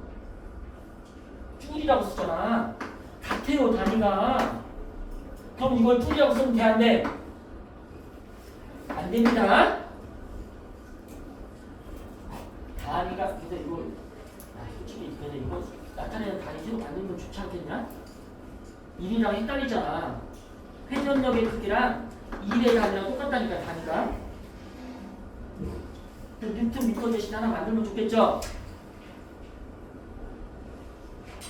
줄이라고 쓰잖아. 같아요 단위가. 그럼 이걸 줄이라고 쓰면 돼 안 돼? 안 됩니다. 단위가 근데 이걸 솔직히 근데 이거 나타내는 단위 새로 만드는 건 좋지 않겠냐? 1이랑 헷갈리잖아. 회전력의 크기랑 1의 단위랑 똑같다니까 단위가. 뉴턴 미터 대신 하나 만들면 좋겠죠?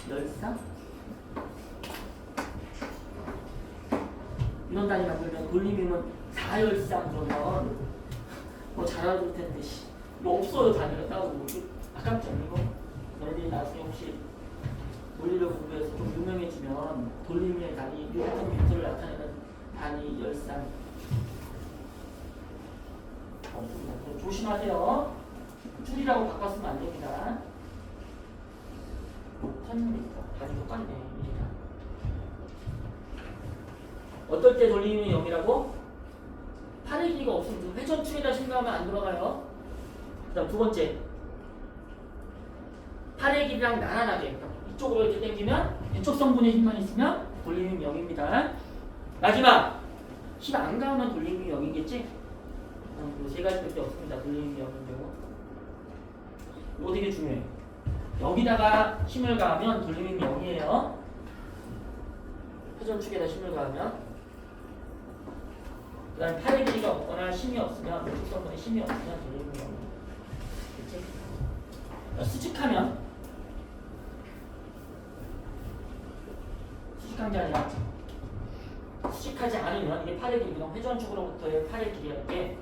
열상? 이런 단위 만들면 돌림이면 4열상 그러면 뭐 잘 알아둘 텐데 씨. 이거 없어요 단위가 따로. 아깝죠 이거? 너희들이 나중에 혹시 원리를 공부해서 좀 유명해지면 돌림의 단위, 뉴턴 미터를 나타내는 단위 열상 없습니다. 조심하세요. 줄이라고 바꿨으면 안 됩니다. 1000m 단위 똑같네. 어떨 때 돌림이 0이라고? 팔의 길이가 없으면 회전축에다 생각하면 안 돌아가요. 그 다음 두 번째 팔의 길이랑 나란하게 이쪽으로 이렇게 당기면 이쪽 성분의 힘만 있으면 돌림이 0입니다. 마지막 힘 안 가면 돌림이 0이겠지? 이 세 가지밖에 없습니다. 돌림이 0인 경우 이거 되게 중요해. 여기다가 힘을 가하면 돌림이 0이에요. 회전축에다 힘을 가하면. 그 다음에 팔의 길이가 없거나 힘이 없으면 이쪽 성분에 힘이 없으면 돌림이 0. 그치? 수직하면 수직한 게 아니라 수직하지 않으면 이게 팔의 길이 그냥 회전축으로부터의 팔의 길이라는 게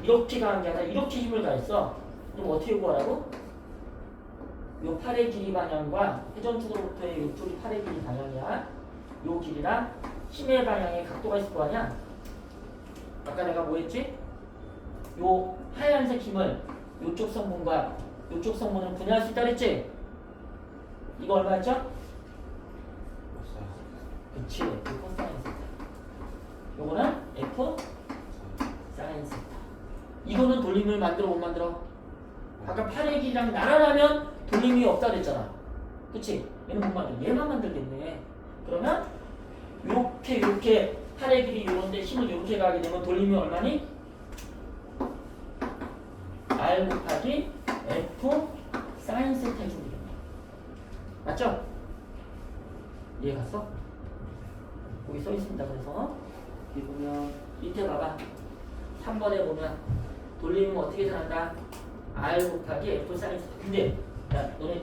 이렇게 가는 게 아니라 이렇게 힘을 가했어. 그럼 어떻게 구하라고? 요 팔의 길이 방향과 회전축으로부터의 이쪽이 팔의 길이 방향이야. 요 길이랑 힘의 방향의 각도가 있을 거 아니야? 아까 내가 뭐 했지? 요 하얀색 힘을 요쪽 성분과 요쪽 성분을 분해할 수 있다 그랬지? 이거 얼마였죠? 그치, F 사인 세타. 요거는 F 사인 세타. 이거는 돌림을 만들어 못 만들어? 아까 팔의 길이랑 나란하면 돌림이 없다 그랬잖아. 그치? 얘는 못 만들어. 얘만 만들겠네. 그러면 요렇게 팔의 길이 요런데 힘을 요렇게 가게 되면 돌림이 얼마니? R 곱하기 F 사인 세타 해주면 되겠네. 맞죠? 이해 갔어? 여기 써 있습니다. 그래서 여기 보면 밑에 봐봐. 3번에 보면 돌림은 어떻게 전한다? R 곱하기 F 사인 세타. 근데 야 너네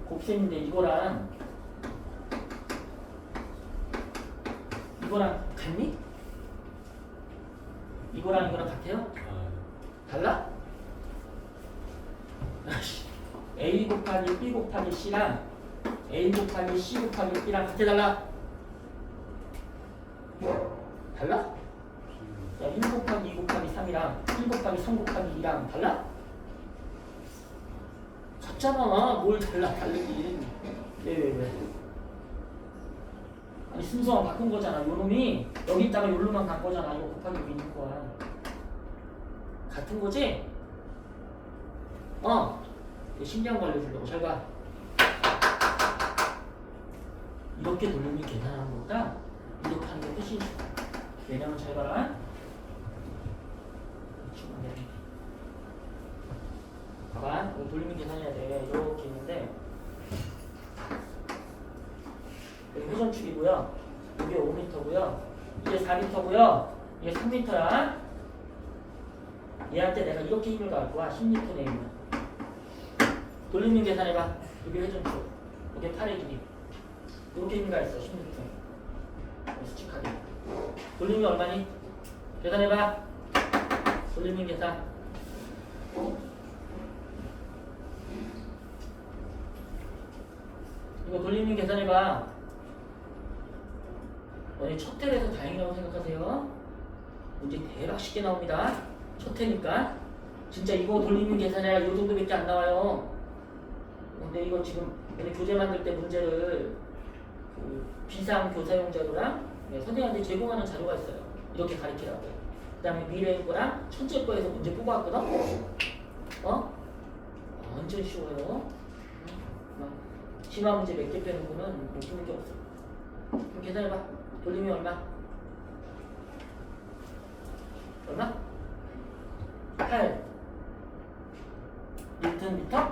곱셈인데 이거랑 같니? 이거랑 이거랑 같아요? 달라? A 곱하기 B 곱하기 C랑 A 곱하기 C 곱하기 B랑 같아 달라? 달라? 야, 1 곱하기 2 곱하기 3이랑 1 곱하기 3 곱하기 2랑 달라? 같잖아. 뭘 달라 다르긴. 왜? 아니 순서가 바꾼 거잖아. 요 놈이 여기 있다가 요 놈만 간 거잖아. 이거 곱하기 여기 있는 거야. 같은 거지? 신기한 거 알려주려고. 잘 봐. 이렇게 돌리면 계산하는 것보다 이렇게 하는 게 훨씬 좋아. 왜냐면 잘 봐라. 봐봐. 이거 돌리면 계산해야 돼. 이렇게 있는데 여기 회전축이고요. 이게 5m고요. 이게 4m고요. 이게 3m야. 얘한테 내가 이렇게 힘을 가할 거야. 10N의 힘을. 돌리면 계산해봐. 이게 회전축. 이게 팔의 길이. 이렇게 힘을 가했어. 10N. 수직하게. 돌리면 얼마니? 계산해봐. 돌리면 계산. 이거 돌리면 계산해봐. 너네 첫 회에서 다행이라고 생각하세요. 문제 대박 쉽게 나옵니다. 첫 회니까. 진짜 이거 돌리면 계산해야 이 정도밖에 안 나와요. 근데 이거 지금 너네 교재 만들 때 문제를 그 비상 교사용 자료랑 선생님한테 제공하는 자료가 있어요. 이렇게 가르치라고. 그 다음에 미래의 거랑 천재 거에서 문제 뽑아왔거든? 완전 쉬워요. 심화 문제 몇 개 빼는 거는 못 푸는 게 없어. 그럼 계산해봐. 돌리면 얼마? 얼마? 8 뉴턴 미터?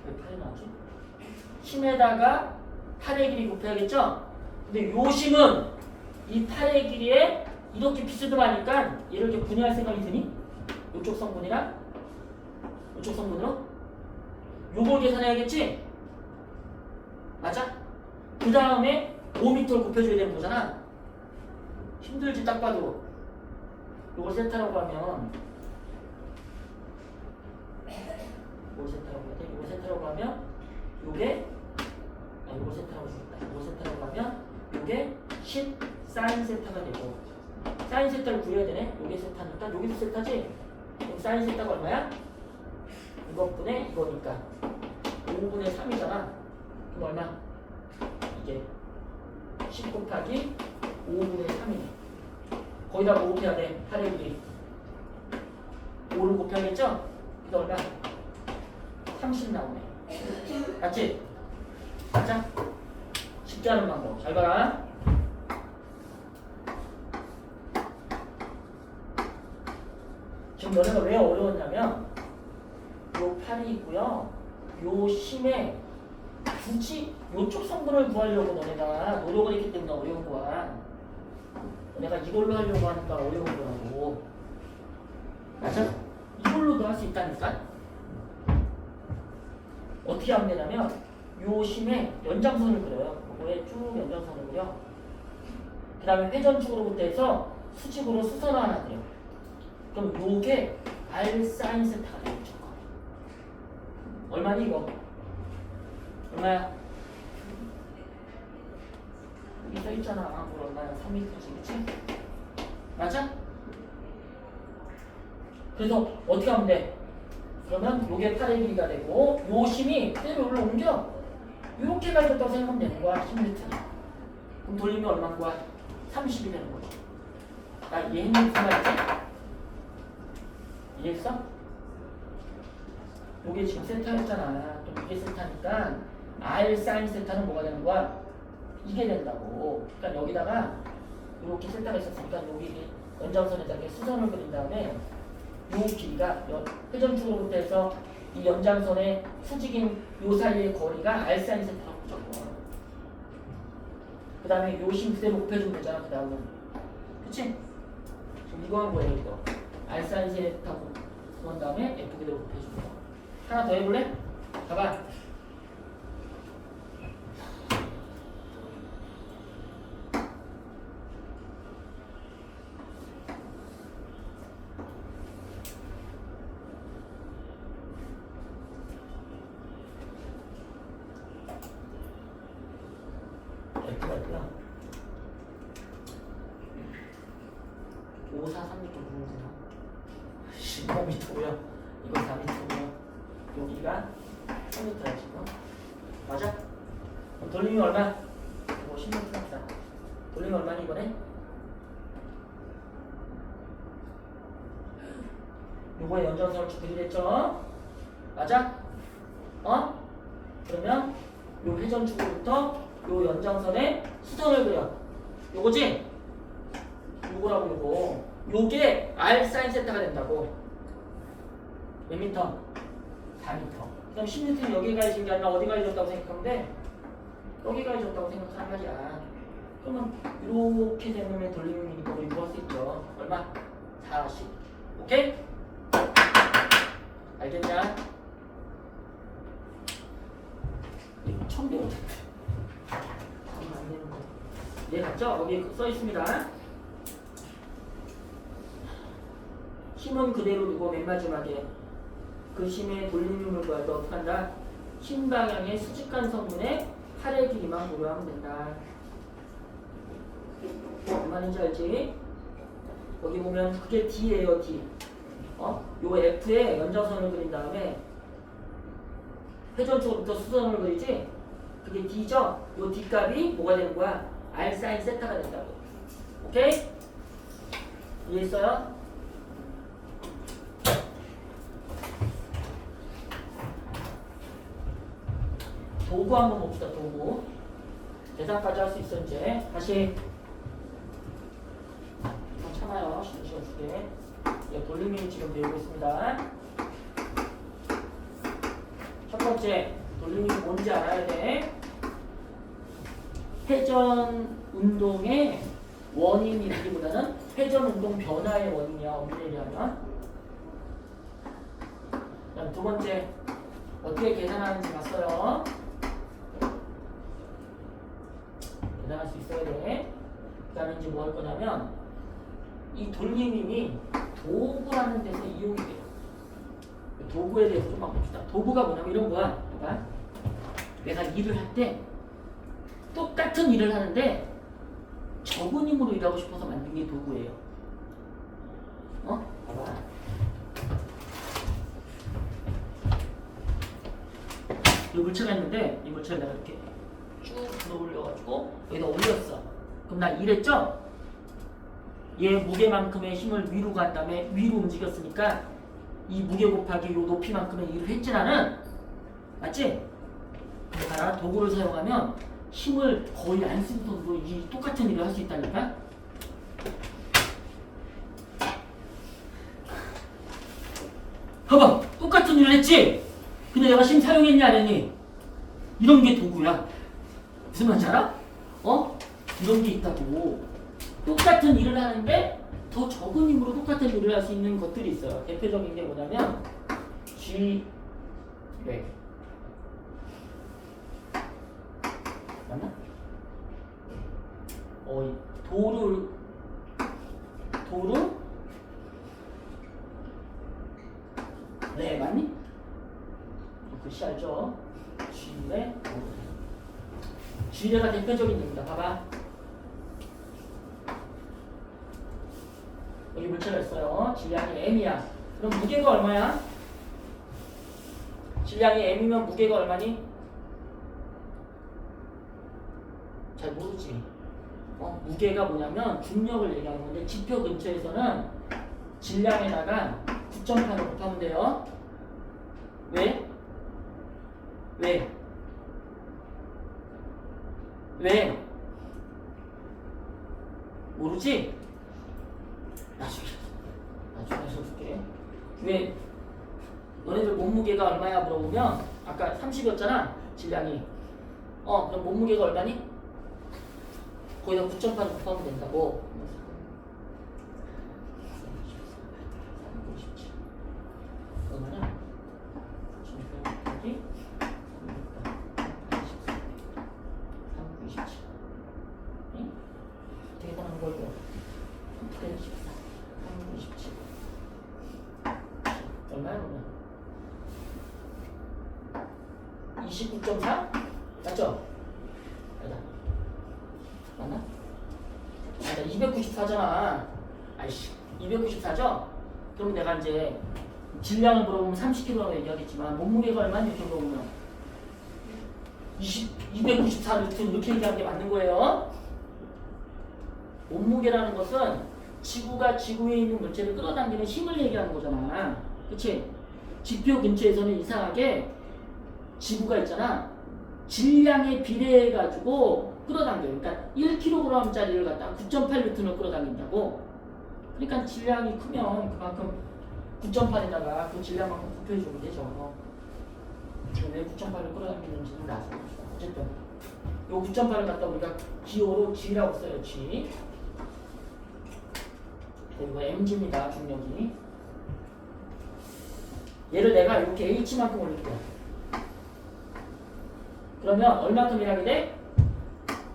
왜 8이 나오지? 심에다가 8의 길이 곱해야겠죠? 근데 요 심은 이 8의 길이에 이렇게 비스듬하니까 얘를 이렇게 분해할 생각이 드니? 이쪽 성분이랑 이쪽 성분으로? 요걸 계산해야겠지? 맞아? 그 다음에 5m를 곱해줘야 되는 거잖아. 힘들지 딱 봐도. 요걸 세타라고 하면 요걸 세타라고 해야 돼? 요걸 세타라고 하면 요게 요걸 세타라고 주겠다. 요걸 세타라고 하면 요게 10 사인 세타가 되고 사인 세타를 구해야 되네. 요게 세타니까 요게도 세타지? 그럼 사인 세타가 얼마야? 이것분의 이거니까 5분의 3이잖아. 그럼 얼마? 이게 10 곱하기 5분의 3이네. 거기다 뭐 곱해야 돼? 8의 길이 5를 곱해야겠죠? 그래서 얼마? 30 나오네. 맞지? 맞아? 쉽게 하는 방법. 잘 봐라. 지금 너네가 왜 어려웠냐면 요 8이 있고요. 요 심에 굳이 요쪽 성분을 구하려고 너네가 노력을 했기 때문에 어려운 거야. 내가 이걸로 하려고 하니까 어려운 거라고. 맞아? 이걸로도 할 수 있다니까? 어떻게 하면 되냐면 요 심에 연장선을 그려요. 요거에 쭉 연장선을 그려. 그 다음에 회전축으로부터 해서 수직으로 수선을 하나 그려. 그럼 요게 R 사인 세타가 되겠죠. 얼마니 이거? 얼마야? 여기 써있잖아. 뭘 얼마야? 3m지, 그치? 맞아? 그래서 어떻게 하면 돼? 그러면 요게 8의 길이가 되고 요 심이 그대로 여기로 옮겨 요렇게 가졌다고 생각하면 되는 거야. 10m. 그럼 돌리면 얼마인 거야? 30이 되는 거지. 나 이해했니? 무슨 말이지? 이해했어? 요게 지금 세타였잖아. 또 이게 세타니까 R 사인 세타는 뭐가 되는 거야? 이게 된다고. 그러니까 여기다가 이렇게 세타가 있었으니까 여기 연장선에다 이렇게 수선을 그린 다음에 요 길이가 회전축으로부터 해서 이 연장선의 수직인 요 사이의 거리가 R 사인 세타라고 무조건. 그 다음에 요 심 그대로 곱해주면 되잖아. 그 다음은 그치? 지금 이거 한 거예요. 이거 R 사인 세타 그 다음에 F 그대로 곱해주는 거. 하나 더 해볼래? 봐봐. 있고요. 5, 4, 3m 부분이구나. 15m고요. 이거 4m고요. 여기가 3m야 지금. 맞아? 그럼 돌림이 얼마? 16, 34. 돌림이 얼마니 이번에? 요거의 연장선을 쭉 그리랬죠? 맞아? 어? 그러면 요 회전축으로부터 요 연장선에 수선을 그려. 요거지? 요거라고 요거. 요게 R 사인 세타가 된다고. 몇 미터? 4미터. 그럼 10m는 여기가 있는 게 아니라 어디가 있었다고 생각하면 돼? 여기가 있었다고 생각하는 말이야. 그러면 이렇게 되면 돌림이니까 우리 구할 수 있죠. 얼마? 40. 오케이? 알겠냐? 이거 처음 배웠는데. 안 되는 거. 이해 갔죠? 여기 써 있습니다. 힘은 그대로 두고 맨 마지막에 그 힘의 돌림을 구할 때 어떻게 한다? 힘 방향의 수직한 성분의 팔의 길이만 고려하면 된다. 무슨 말인지 알지? 여기 보면 그게 D예요, D. 요 F에 연장선을 그린 다음에 회전축으로부터 수선을 그리지? 그게 D죠? 요 D 값이 뭐가 되는 거야? R 사인 세타가 된다고. 오케이? 이해했어요? 도구 한번 봅시다. 도구. 계산까지 할 수 있어 이제. 다시. 참아요. 쉬는 시간 줄게. 돌림이 지금 배우고 있습니다. 첫 번째, 돌림이 뭔지 알아야 돼. 회전 운동의 원인이기보다는 회전 운동 변화의 원인이야. 엄밀히 하면. 그다음 두 번째, 어떻게 계산하는지 봤어요. 계산할 수 있어야 돼. 그 다음에 이제 뭐 할 거냐면 이 돌림임이 도구라는 데서 이용이 돼요. 도구에 대해서 좀만 봅시다. 도구가 뭐냐면 이런 거야. 봐봐. 내가 일을 할 때 똑같은 일을 하는데 적은 힘으로 일하고 싶어서 만든 게 도구예요. 봐봐. 이 물체가 있는데 이 물체를 내가 이렇게 쭉 들어 올려가지고 여기다 올렸어. 그럼 나 일했죠? 얘 무게만큼의 힘을 위로 간 다음에 위로 움직였으니까 이 무게 곱하기 요 높이만큼의 일을 했지 나는. 맞지? 봐라. 도구를 사용하면 힘을 거의 안 쓸 정도로 이 똑같은 일을 할 수 있다니까? 봐봐. 똑같은 일을 했지? 근데 내가 힘 사용했냐 안 했니? 이런 게 도구야. 무슨 말인지 알아? 이런 게 있다고. 똑같은 일을 하는데 더 적은 힘으로 똑같은 일을 할 수 있는 것들이 있어요. 대표적인 게 뭐냐면 G백. 맞나? 도루 네, 맞니? 글씨 알죠? G의 도루. G가 대표적인 겁니다. 봐봐. 여기 물체가 있어요. 질량이 M이야. 그럼 무게가 얼마야? 질량이 M이면 무게가 얼마니? 잘 모르지. 무게가 뭐냐면 중력을 얘기하는 건데 지표 근처에서는 질량에다가 9.8을 곱하면 돼요. 왜? 모르지? 나중에 해줄게. 왜? 너네들 몸무게가 얼마야 물어보면 아까 30이었잖아 질량이. 그럼 몸무게가 얼마니? 거기다 9.8 곱하면 된다고. 얼마냐? 397. 397. 응? 대단한 걸로. 14. 397. 얼마야 그러면? 29.4? 맞죠? 아니다. 맞나? 아니다 294잖아. 아이씨 294죠? 그럼 내가 이제 질량을 물어보면 30kg라고 얘기하겠지만 몸무게가 얼마나 이렇게 물어보면 294루트 이렇게 얘기하는 게 맞는 거예요. 몸무게라는 것은 지구가 지구에 있는 물체를 끌어당기는 힘을 얘기하는 거잖아. 그치? 지표 근처에서는 이상하게 지구가 있잖아. 질량에 비례해가지고 끌어당겨요. 그러니까 1kg짜리를 갖다가 9.8N을 끌어당긴다고. 그러니까 질량이 크면 그만큼 9.8에다가 그 질량만큼 부표해주면 되죠. 왜 9.8을 끌어당기는지는 나중에 봅시다. 어쨌든 요 9.8을 갖다 우리가 기호로 G라고 써요. G. 그리고 mg입니다. 중력이. 얘를 내가 이렇게 h만큼 올릴게요. 그러면 얼마큼 일하게 돼?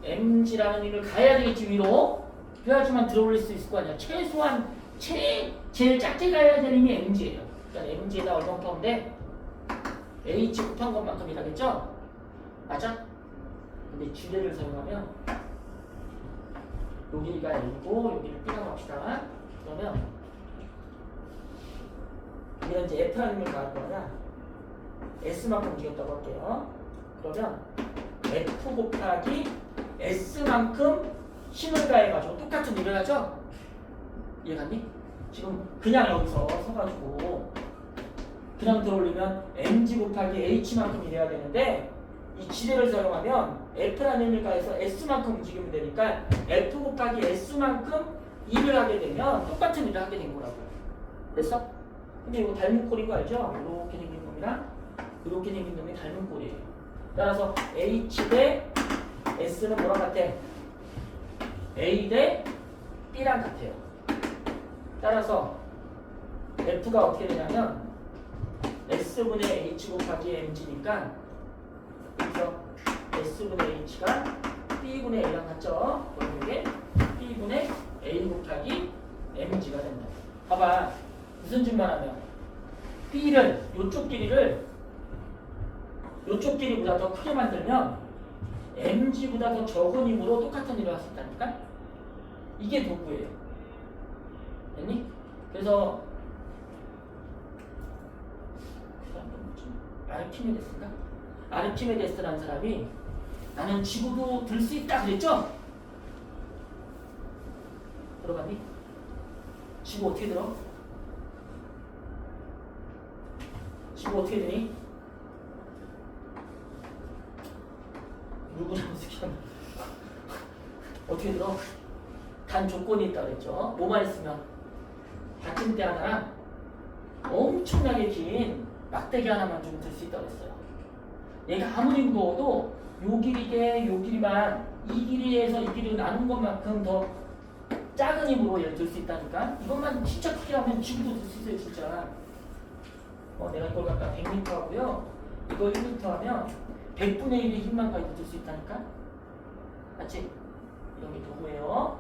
mg라는 힘을 가야 되겠지 위로. 그래야지만 들어올릴 수 있을 거 아니야. 최소한 제일 작게 가야 되는 힘이 mg예요. 그러니까 mg에다 얼마 곱하면 돼? h 곱한 것만큼 일하겠죠? 맞아? 근데 주례를 사용하면 여기가 A고 여기를 B라고 합시다. 그러면 이런 이제 F라는 힘을 가할 거야. S만큼 움직였다고 할게요. 그러면 F 곱하기 S만큼 힘을 가해가지고 똑같은 일을 하죠? 이해갔니? 지금 그냥 여기서 서가지고 그냥 들어올리면 mg 곱하기 h만큼 일해야 되는데 이 지뢰를 사용하면 F라는 힘을 가해서 S만큼 움직이면 되니까 F 곱하기 S만큼 일을 하게 되면 똑같은 일을 하게 된 거라고. 됐어? 근데 이거 닮은 꼴인 거 알죠? 이렇게 생긴 놈이랑 이렇게 생긴 놈이 닮은 꼴이에요. 따라서 H 대 S는 뭐랑 같아? A 대 B랑 같아요. 따라서 F가 어떻게 되냐면 S분의 H 곱하기 mg니까 여기서 S분의 H가 B분의 A랑 같죠? 그럼 이게 B분의 A 곱하기 mg가 된다. 봐봐. 무슨 짓만 하면 B를 요쪽 길이보다 더 크게 만들면 mg보다 더 적은 힘으로 똑같은 일을 할 수 있다니까? 이게 도구예요. 됐니? 그래서 아르키메데스인가? 아르키메데스라는 사람이 나는 지구도 들 수 있다 그랬죠? 들어봤니? 지구 어떻게 들어? 지구 어떻게 되니? 누구랑 어떻게 어떻게 들어? 단 조건이 있다 그랬죠? 뭐만 있으면 받침대 하나랑 엄청나게 긴 막대기 하나만 좀 들 수 있다고 했어요. 얘가 아무리 무거워도 요 길이 대 요 길이만 이 길이에서 이 길이로 나눈 것만큼 더 작은 힘으로 얘를 들 수 있다니까? 이것만 진짜 크게 하면 지구도 들 수 있어요 진짜. 내가 이걸 갖다 100m 하고요. 이걸 1m 하면 100분의 1의 힘만 가지고 들 수 있다니까? 맞지? 이런 게 도구예요.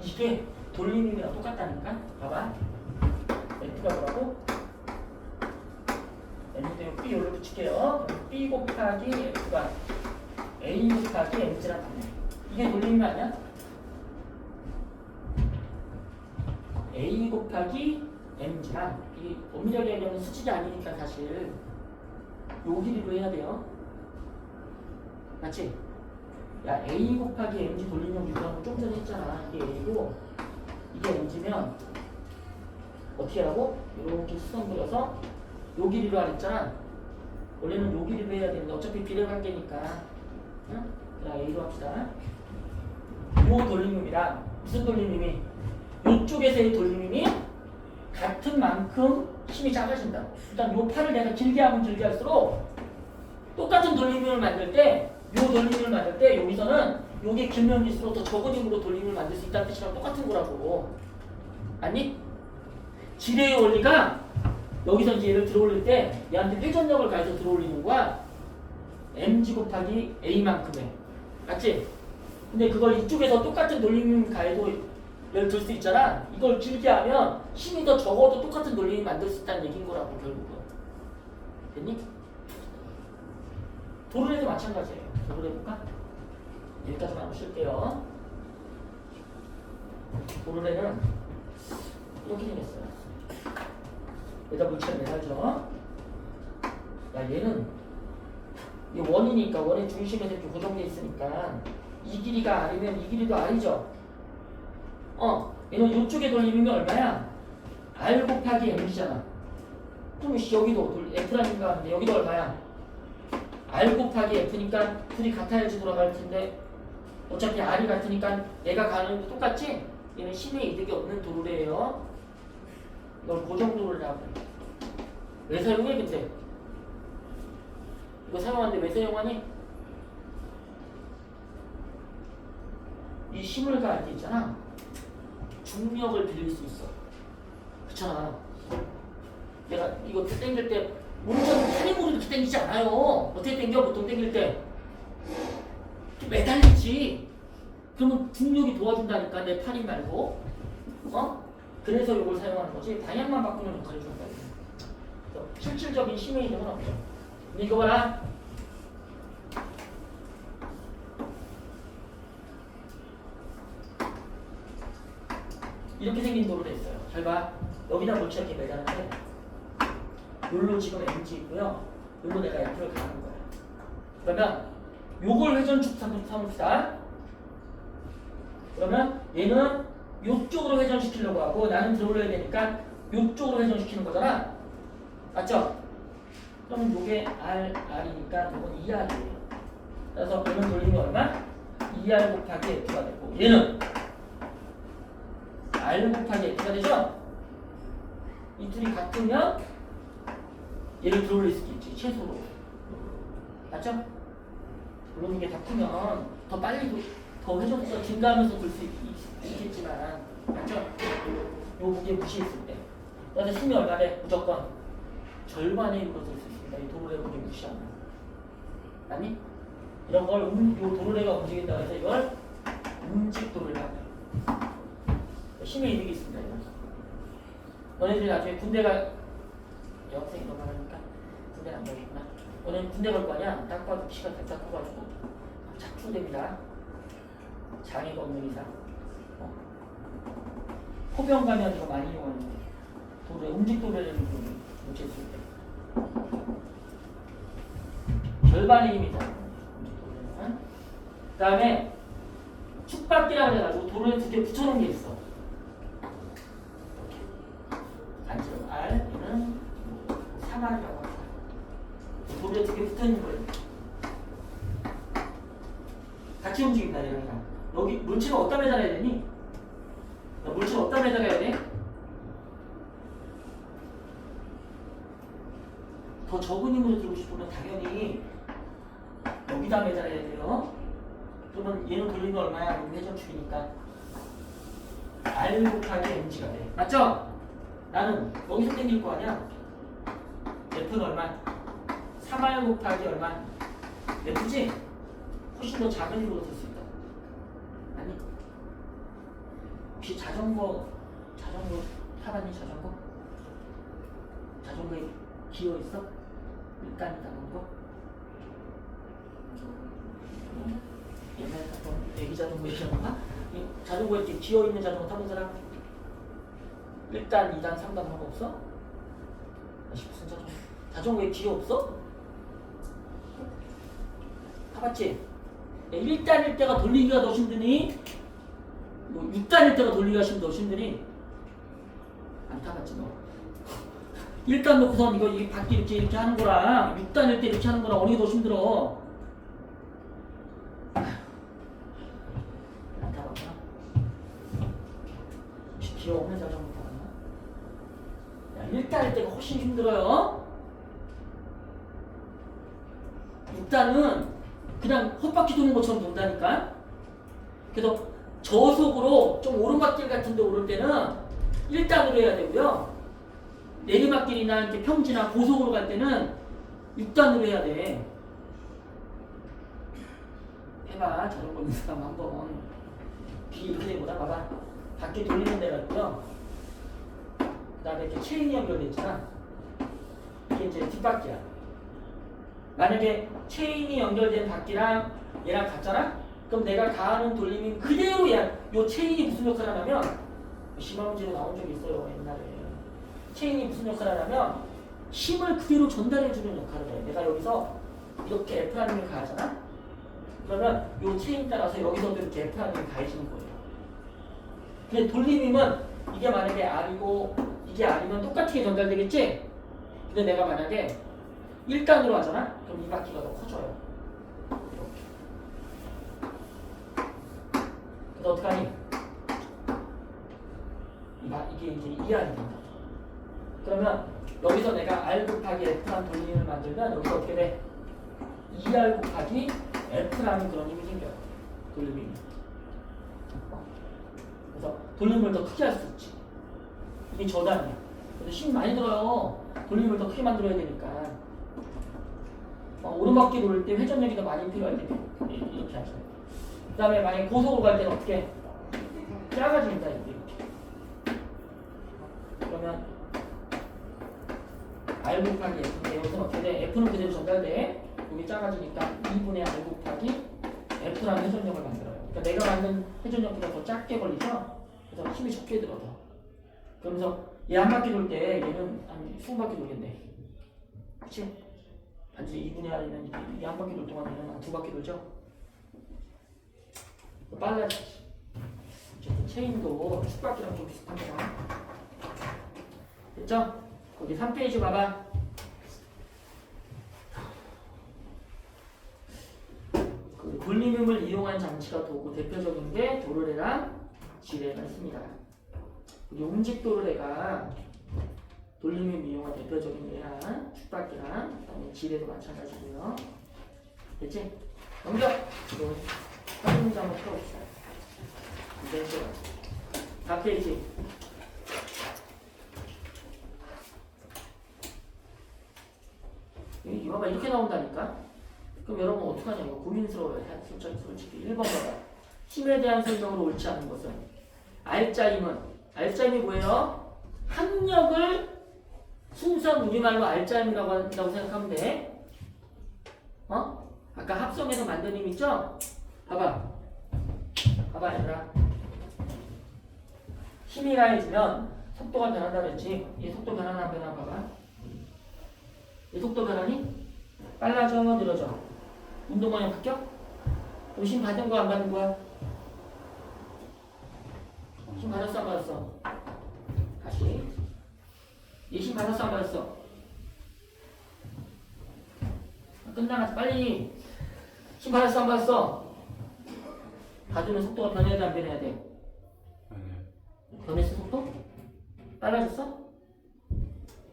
이게 돌림힘이랑 똑같다니까? 봐봐. F가 뭐라고? M인데 B 여기로 붙일게요. B 곱하기 F가 A 곱하기 mg랑 같네. 이게 돌림힘 아니야? A 곱하기 mg랑 이 엄밀하게 얘기하면 수직이 아니니까 사실 요 길이로 해야 돼요. 맞지? 야 A 곱하기 mg 돌림형 유도하고 좀 전에 했잖아. 이게 A고 이게 mg면 어떻게 하라고? 이렇게 수선 그려서 요 길이로 하랬잖아. 원래는 요 길이로 해야 되는데 어차피 비례관계니까 응? 그냥 A로 합시다. 요 돌림형이랑 무슨 돌림형이? 요쪽에서의 돌림형이 같은 만큼 힘이 작아진다. 일단 요 팔을 내가 길게 하면 길게 할수록 똑같은 돌림형을 만들 때 요 돌림형을 만들 때 여기서는 요게 길면 길수록 더 적은 힘으로 돌림형을 만들 수 있다는 뜻이랑 똑같은 거라고. 아니? 지뢰의 원리가 여기서 이제 얘를 들어올릴 때 얘한테 회전력을 가해서 들어올리는 거야. mg 곱하기 a만큼에. 맞지? 근데 그걸 이쪽에서 똑같은 돌림힘 가해도 얘를 들 수 있잖아. 이걸 길게 하면 힘이 더 적어도 똑같은 돌림힘 만들 수 있다는 얘기인 거라고 결국은. 됐니? 도르래도 마찬가지예요. 도르래 볼까? 여기까지만 한번 쓸게요. 도르래는 이렇게 생겼어요. 여기다 물체를 매달죠. 야, 얘는 이 원이니까 원의 중심에서 이렇게 고정돼 있으니까 이 길이가 R이면 이 길이도 R이죠. 얘는 이쪽에 돌리면 얼마야? R 곱하기 M이잖아. 그럼 여기도 F라니까 하는데 여기도 얼마야? R 곱하기 F니까 둘이 같아야지 돌아갈 텐데 어차피 R이 같으니까 얘가 가는 게 똑같지? 얘는 신의 이득이 없는 도르래예요. 이걸 고정도르래라고 해. 왜 사용해 근데? 이거 사용하는데 왜 사용하니? 이 힘을 가할 때 있잖아. 중력을 빌릴 수 있어. 그렇잖아. 내가 이거 당길 때 완전 타임으로 이렇게 당기지 않아요. 어떻게 당겨? 보통 당길 때 매달리지. 그러면 중력이 도와준다니까 내 팔이 말고. 그래서 이걸 사용하는 거지. 방향만 바꾸면 역할을 준다. 실질적인 힘의 이름은 없죠. 근데 이거 봐라. 이렇게 생긴 도로가 있어요. 잘 봐. 여기다 물체 이렇게 매달는데 여기로 지금 MG 있고요. 여기로 내가 F를 가는 거야. 그러면 요걸 회전축 삼읍시다. 그러면 얘는 요쪽으로 회전시키려고 하고 나는 들어올려야 되니까 요쪽으로 회전시키는 거잖아. 맞죠? 그럼 요게 R이니까 이건 2R이에요. 그래서 얘는 돌리면 얼마? 2R 곱하기 F가 되고 얘는 R 곱하기 F가 되죠? 이 둘이 같으면 얘를 들어올릴 수 있지, 최소로. 맞죠? 물론 이게 다 크면 더 빨리 더 회전수가 증가하면서 돌 수 있겠지만, 맞죠? 요 무게 무시했을 때. 그래서 힘이 얼마래? 무조건 절반의 힘으로 돌 수 있습니다. 이 도르래 무게 무시하면. 아니? 이런 걸 요 도르래가 움직인다고 해서 이걸 움직 도르래라고 해요. 힘의 이득이 있습니다. 이런. 너네들이 나중에 군대가 여학생이 너무 많으니까 군대 안 가겠구나. 너네는 군대 갈 거 아니야? 딱 봐도 키가 살짝 커가지고 착출됩니다. 장애가 없는 이상. 포병 가면 이거 많이 이용하는 도래, 움직 도래를 못했을 때 절반의 힘이 다 움직 도래는. 그 다음에 축박기라고 해가지고 도래에 두 개 붙여놓은 게 있어. 단체로 R, 얘는 3R이라고 합니다. 도래에 두 개 붙어있는 거예요. 같이 움직인다, 얘랑. 여기 물체를 어디다 매달아야 되니? 물체를 어디다 매달아야 돼? 더 적은 힘으로 들고 싶으면 당연히 여기다 매달아야 돼요. 그러면 얘는 돌리면 얼마야? 여기 회전축이니까 R 곱하기 mg가 돼. 맞죠? 나는 여기서 당길 거 아니야? F는 얼마? 3R 곱하기 얼마? F지? 훨씬 더 작은 힘으로 들 수 있다. 아니? 혹시 자전거 타봤니? 자전거에 기어 있어? 일단이다 그런 거? 옛날에 탔던 애기 자전거 얘기하는가? 자전거에 이렇게 기어 있는 자전거 타본 사람? 1단, 2단, 3단 하는 거 없어? 무슨 자전거에 기어 없어? 타봤지? 1단일 때가 돌리기가 더 힘드니? 6단일 때가 돌리기가 더 힘드니? 안 타봤지 너. 1단 놓고선 이거 바퀴 이렇게 하는 거랑 6단일 때 이렇게 하는 거랑 어느 게 더 힘들어? 안 타봤구나. 혹시 기어 없는 자전거 타봤나? 1단일 때가 훨씬 힘들어요. 6단은 그냥 헛바퀴 도는 것처럼 돈다니까. 그래서 저속으로 좀 오르막길 같은 데 오를 때는 1단으로 해야 되고요. 내리막길이나 이렇게 평지나 고속으로 갈 때는 6단으로 해야 돼. 해봐. 자전거 있는 사람 한번. 귀 이렇게 되보다 봐봐. 바퀴 돌리는 데가 있고요. 그 다음에 이렇게 체인이 연결돼 있잖아. 이게 이제 뒷바퀴야. 만약에 체인이 연결된 바퀴랑 얘랑 같잖아? 그럼 내가 가하는 돌림이 그대로 요 체인이 무슨 역할을 하냐면 심화 문제로 나온 적이 있어요 옛날에. 체인이 무슨 역할을 하냐면 힘을 그대로 전달해주는 역할을 해. 내가 여기서 이렇게 F라는을 가하잖아? 그러면 요 체인 따라서 여기서도 이렇게 F라는을 가해지는 거예요. 근데 돌림힘은 이게 만약에 R이고 이게 R이면 똑같이 전달되겠지? 근데 내가 만약에 1단으로 하잖아? 그럼 이 바퀴가 더 커져요. 이렇게. 그래서 어떡하니? 이게 이제 2R이 된다. 그러면 여기서 내가 R 곱하기 F라는 돌림을 만들면 여기서 어떻게 돼? 2R 곱하기 F라는 그런 힘이 생겨요. 돌림이. 그래서 돌림을 더 크게 할 수 있지. 이게 저단이야. 그래서 힘 많이 들어요. 돌림을 더 크게 만들어야 되니까. 오른바퀴 돌릴 때 회전력이 더 많이 필요할 때 이렇게 하죠. 그 다음에 만약에 고속으로 갈 때는 어떻게? 작아진다 이렇게. 그러면 R 곱하기 F인데 여기서는 어떻게 돼? F는 그대로 전달돼. 여기 작아지니까 2분의 R 곱하기 F라는 회전력을 만들어요. 그러니까 내가 만든 회전력보다 더 작게 걸리죠? 그래서 힘이 적게 들어 더. 그러면서 얘 한 바퀴 돌 때 얘는 한 20바퀴 돌겠네. 그치? 반드시 2분의 R이면 이게 한 바퀴 돌 동안 얘는 한 2바퀴 돌죠? 빨라지지. 체인도 축바퀴랑 좀 비슷합니다. 됐죠? 거기 3페이지 봐봐. 그 돌림힘을 이용한 장치가 도구 대표적인 게 도르래랑 지뢰가 있습니다. 우리 움직도르래가 돌림힘 이용한 대표적인 예랑 축바퀴랑 그다음에 지뢰도 마찬가지고요. 됐지? 넘겨! 이거 한 문제 한번 풀어봅시다. 이제 4페이지. 이거가 이렇게 나온다니까? 그럼 여러분 어떡하냐? 이거 고민스러워요. 솔직히 1번 봐봐. 힘에 대한 설명으로 옳지 않은 것은 R자임이 뭐예요? 합력을 순수한 우리말로 R자임이라고 한다고 생각하면 돼. 아까 합성해서 만든 힘 있죠? 봐봐 얘들아. 힘이 가해지면 속도가 변한다 그랬지? 이 속도 변하나 안 변하나 봐봐. 이 속도 변하니? 빨라져 느려져? 운동 방향 바뀌어? 그럼 힘 받은 거 안 받은 거야? 힘 받았어 안 받았어? 다시 얘 힘 받았어 안 받았어? 끝나가지 빨리. 힘 받았어 안 받았어? 받으면 속도가 변해야 돼 안 변해야 돼? 변했어 속도? 빨라졌어?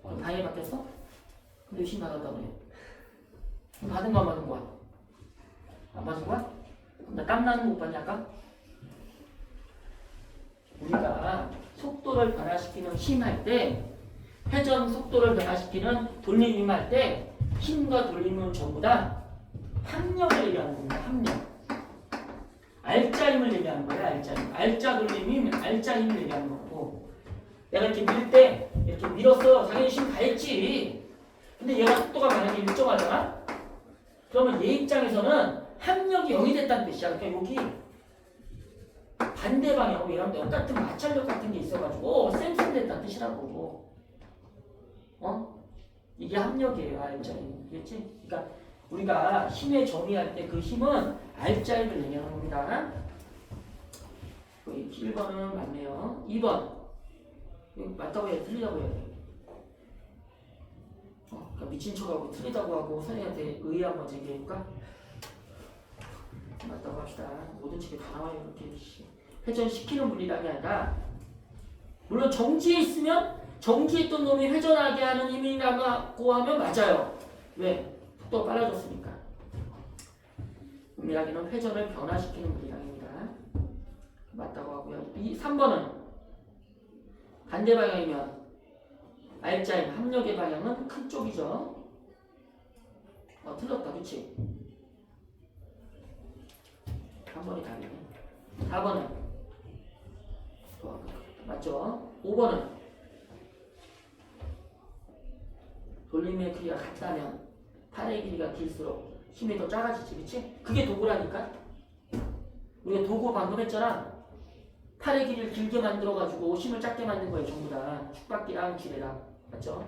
방향이 바뀌었어? 근데 힘 받았다고 그래. 받은 거 안 받은 거야? 안 받은 거야? 나 땀나는 거 못 봤냐 아까? 우리가 속도를 변화시키는 힘 할 때 회전 속도를 변화시키는 돌림힘 할 때 힘과 돌림은 전부 다 합력을 얘기하는 겁니다. 합력. R자힘을 얘기하는 거야. R자힘. R자 돌림힘, R자힘을 얘기하는 거고. 내가 이렇게 밀 때 이렇게 밀었어. 당연히 힘 가했지. 근데 얘가 속도가 만약에 일정하잖아? 그러면 얘 입장에서는 합력이 0이 됐다는 뜻이야. 그러니까 여기 반대 방향으로 얘랑 똑같은 마찰력 같은 게 있어가지고 쌤쌤됐다는 뜻이라고. 이게 합력이에요. R자임. 알겠지? 그러니까 우리가 힘의 정의할 때 그 힘은 R자임을 얘기하는 겁니다. 1번은 맞네요. 2번. 이거 맞다고 해야 돼? 틀리다고 해야 돼? 그러니까 미친 척하고 틀리다고 하고 선생님한테 의의 한번 제기해볼까? 맞다고 합시다. 모든 책에 다 나와요. 이렇게 회전시키는 물리량이 아니라 물론 정지에 있으면 정지했던 놈이 회전하게 하는 힘이라고 하면 맞아요. 왜? 속도가 빨라졌으니까. 물리량은 회전을 변화시키는 물리량입니다. 맞다고 하고요. 3번은 반대 방향이면 R자임 합력의 방향은 큰 쪽이죠. 틀렸다. 그치? 3번이 답이네. 4번은 맞죠? 5번은 돌림의 길이가 같다면 팔의 길이가 길수록 힘이 더 작아지지. 그치? 그게 도구라니까? 우리가 도구 방금 했잖아. 팔의 길이를 길게 만들어가지고 힘을 작게 만든 거예요. 전부 다. 축박기랑 기레랑. 맞죠?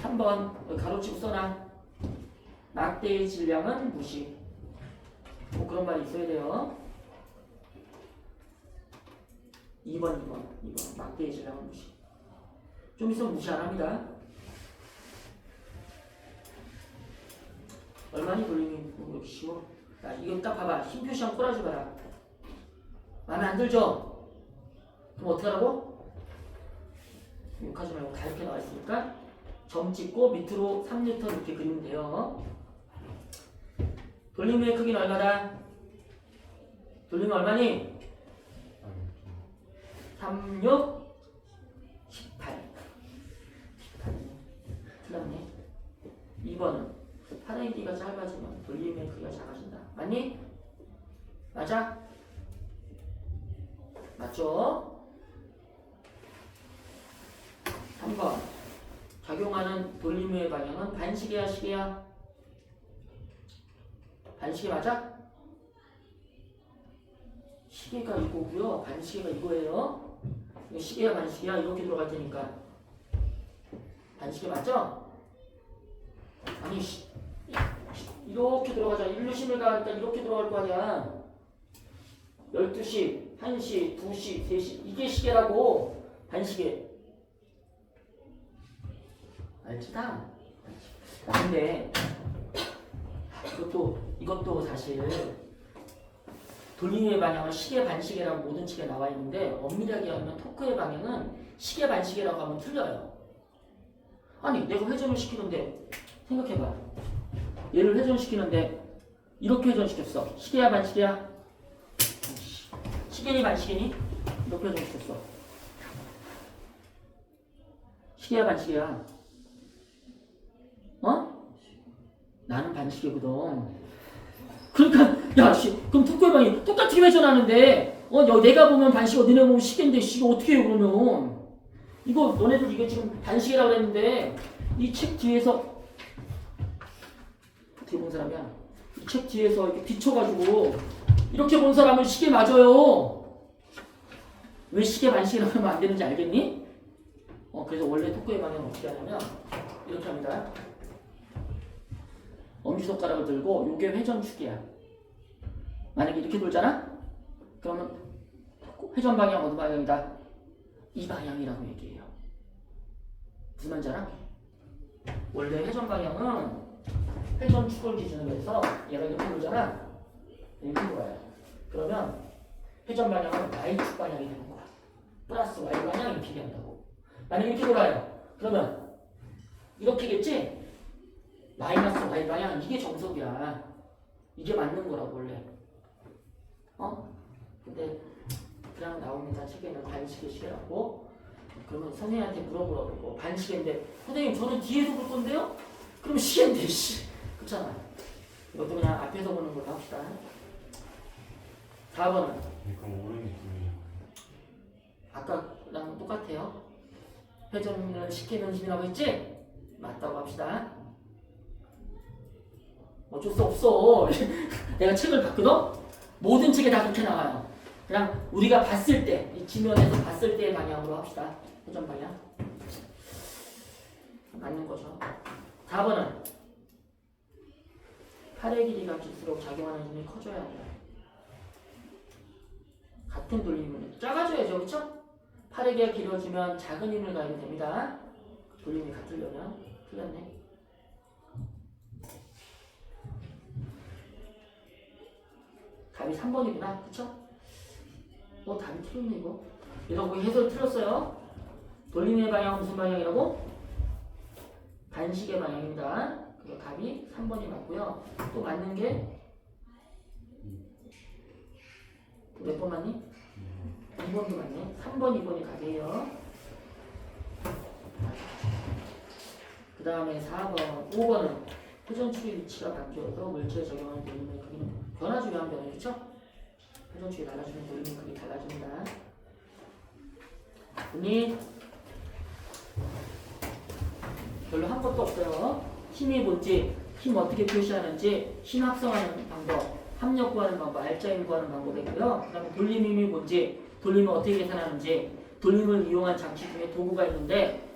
3번 가로치고 써놔. 막대의 질량은 무시. 뭐 그런 말이 있어야 돼요. 2번 막대의 질량은 무시. 좀 있으면 무시 안 합니다. 얼마니 돌림이 이렇게 쉬워? 야, 이거 딱 봐봐. 힘 표시한 꼬라지 봐라. 마음에 안 들죠? 그럼 어떻게 하라고? 욕하지 말고 다 이렇게 나와 있으니까 점 찍고 밑으로 3m 이렇게 그리면 돼요. 돌림의 크기는 얼마다? 돌림은 얼마니? 3, 6, 18. 틀렸네. 2번은 팔의 길이가 짧아지면 돌림의 크기가 작아진다. 맞니? 맞아? 맞죠? 3번 작용하는 돌림의 방향은 반시계야 시계야? 반시계 맞아? 시계가 이거고요. 반시계가 이거예요. 시계야 반시계야 이렇게 들어갈 테니까 반시계 맞죠? 아니 이렇게 들어가자. 일루심을 가니까 이렇게 들어갈 거 아니야. 12시, 1시, 2시, 3시 이게 시계라고. 반시계 알지다. 근데 이것도 사실 돌림의 방향은 시계 반시계라고 모든 책에 나와 있는데 엄밀하게 하면 토크의 방향은 시계 반시계라고 하면 틀려요. 아니 내가 회전을 시키는데 생각해봐. 얘를 회전시키는데 이렇게 회전시켰어. 시계야 반시계야? 시계니 반시계니? 이렇게 회전시켰어. 시계야 반시계야? 어? 나는 반시계거든. 그러니까 야 그럼 토크의 방이 똑같이 회전하는데 내가 보면 반시계 너네 보면 시계인데 이거 어떻게 해요 그러면. 이거 너네들 이거 지금 반시계라고 그랬는데 이 책 뒤에서 어떻게 본 사람이야? 이 책 뒤에서 이렇게 비춰가지고 이렇게 본 사람은 시계 맞아요. 왜 시계 반시계라고 하면 안 되는지 알겠니? 그래서 원래 토크의 방향은 어떻게 하냐면 이렇게 합니다. 엄지손가락을 들고 요게 회전축이야. 만약에 이렇게 돌잖아? 그러면 회전 방향 어느 방향이다? 이 방향이라고 얘기해요. 무슨 말인지 알아? 원래 회전 방향은 회전축을 기준으로 해서 얘가 이렇게 돌잖아? 이렇게 돌아요. 그러면 회전 방향은 Y축 방향이 되는 거야. 플러스 Y 방향 이렇게 얘기한다고. 만약에 이렇게 돌아요. 그러면 이렇게겠지? 마이너스 Y 방향 이게 정석이야. 이게 맞는 거라고 원래. 근데 그냥 나옵니다. 책에는 반시계 시계라고. 그러면 선생님한테 물어보라고. 반시계인데 선생님 저는 뒤에서 볼 건데요? 그럼 시계인데 씨. 그렇잖아. 이것도 그냥 앞에서 보는 걸로 합시다. 4번은 그럼 오른이 둘이야. 아까랑 똑같아요. 회전을 시키는 힘이라고 했지? 맞다고 합시다. 어쩔 수 없어. 내가 책을 봤거든? 모든 책에 다 그렇게 나와요. 그냥 우리가 봤을 때, 이 지면에서 봤을 때의 방향으로 합시다. 회전 방향. 맞는 거죠. 4번은 팔의 길이가 길수록 작용하는 힘이 커져야 한다. 같은 돌림은 작아져야죠. 그렇죠? 팔의 길이가 길어지면 작은 힘을 가해도 됩니다. 돌림이 같으려면. 틀렸네. 답이 3번이구나. 그쵸? 답이 틀렸네 이거. 얘가 거기 해설 틀렸어요. 돌림의 방향은 무슨 방향이라고? 반시계 방향입니다. 그래서 답이 3번이 맞고요. 또 맞는 게 몇 번 맞니? 2번도 맞네. 3번, 2번이 답이에요. 그 다음에 4번, 5번은 회전축의 위치가 바뀌어서 물체에 적용하는 돌림의 크기는 변화 중요한 변화, 그렇죠? 회전축이 달라지면 돌림의 크기 달라집니다. 언니 별로 한 것도 없어요. 힘이 뭔지, 힘 어떻게 표시하는지, 힘 합성하는 방법 합력 구하는 방법, 알짜임 구하는 방법이고요. 그 다음에 돌림힘이 뭔지, 돌림을 어떻게 계산하는지, 돌림을 이용한 장치 중에 도구가 있는데,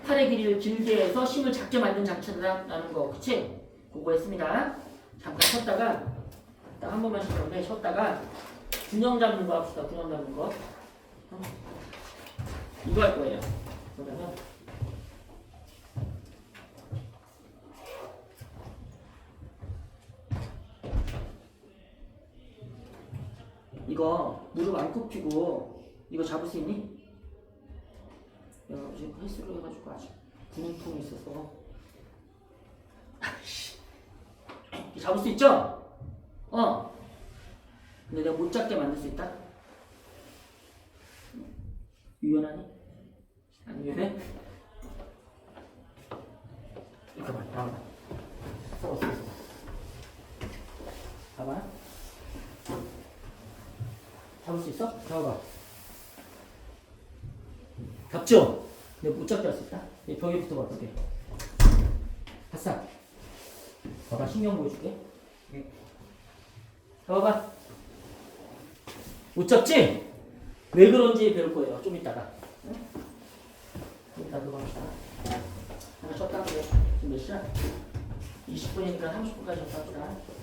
팔의 길이를 길게 해서 힘을 작게 만든 장치라는 거, 그치? 그거 했습니다. 잠깐 쉬었다가, 딱 한 번만 쉬었는데, 쉬었다가, 균형 잡는 거 합시다, 균형 잡는 거. 이거 할 거예요. 그러면, 이거 무릎 안 굽히고 이거 잡을 수 있니? 내가 지금 헬스를 해가지고 아직 근육통이 있어서 잡을 수 있죠? 근데 내가 못 잡게 만들 수 있다? 유연하니? 안 유연해? 이거 봐, 봐봐. 서 봐봐. 잡을 수 있어? 잡아봐. 잡죠? 내가 못 잡게 할 수 있다? 얘 벽에 붙어봐, 벽에. 봤어? 봐봐, 신경 보여줄게. 잡아봐. 못 잡지? 왜 그런지 배울 거예요, 좀 이따가. 응? 좀 이따 들어갑시다. 하나 쉬었다 그래. 지금 몇 시야? 20분이니까 30분까지 쉬었다 합시다.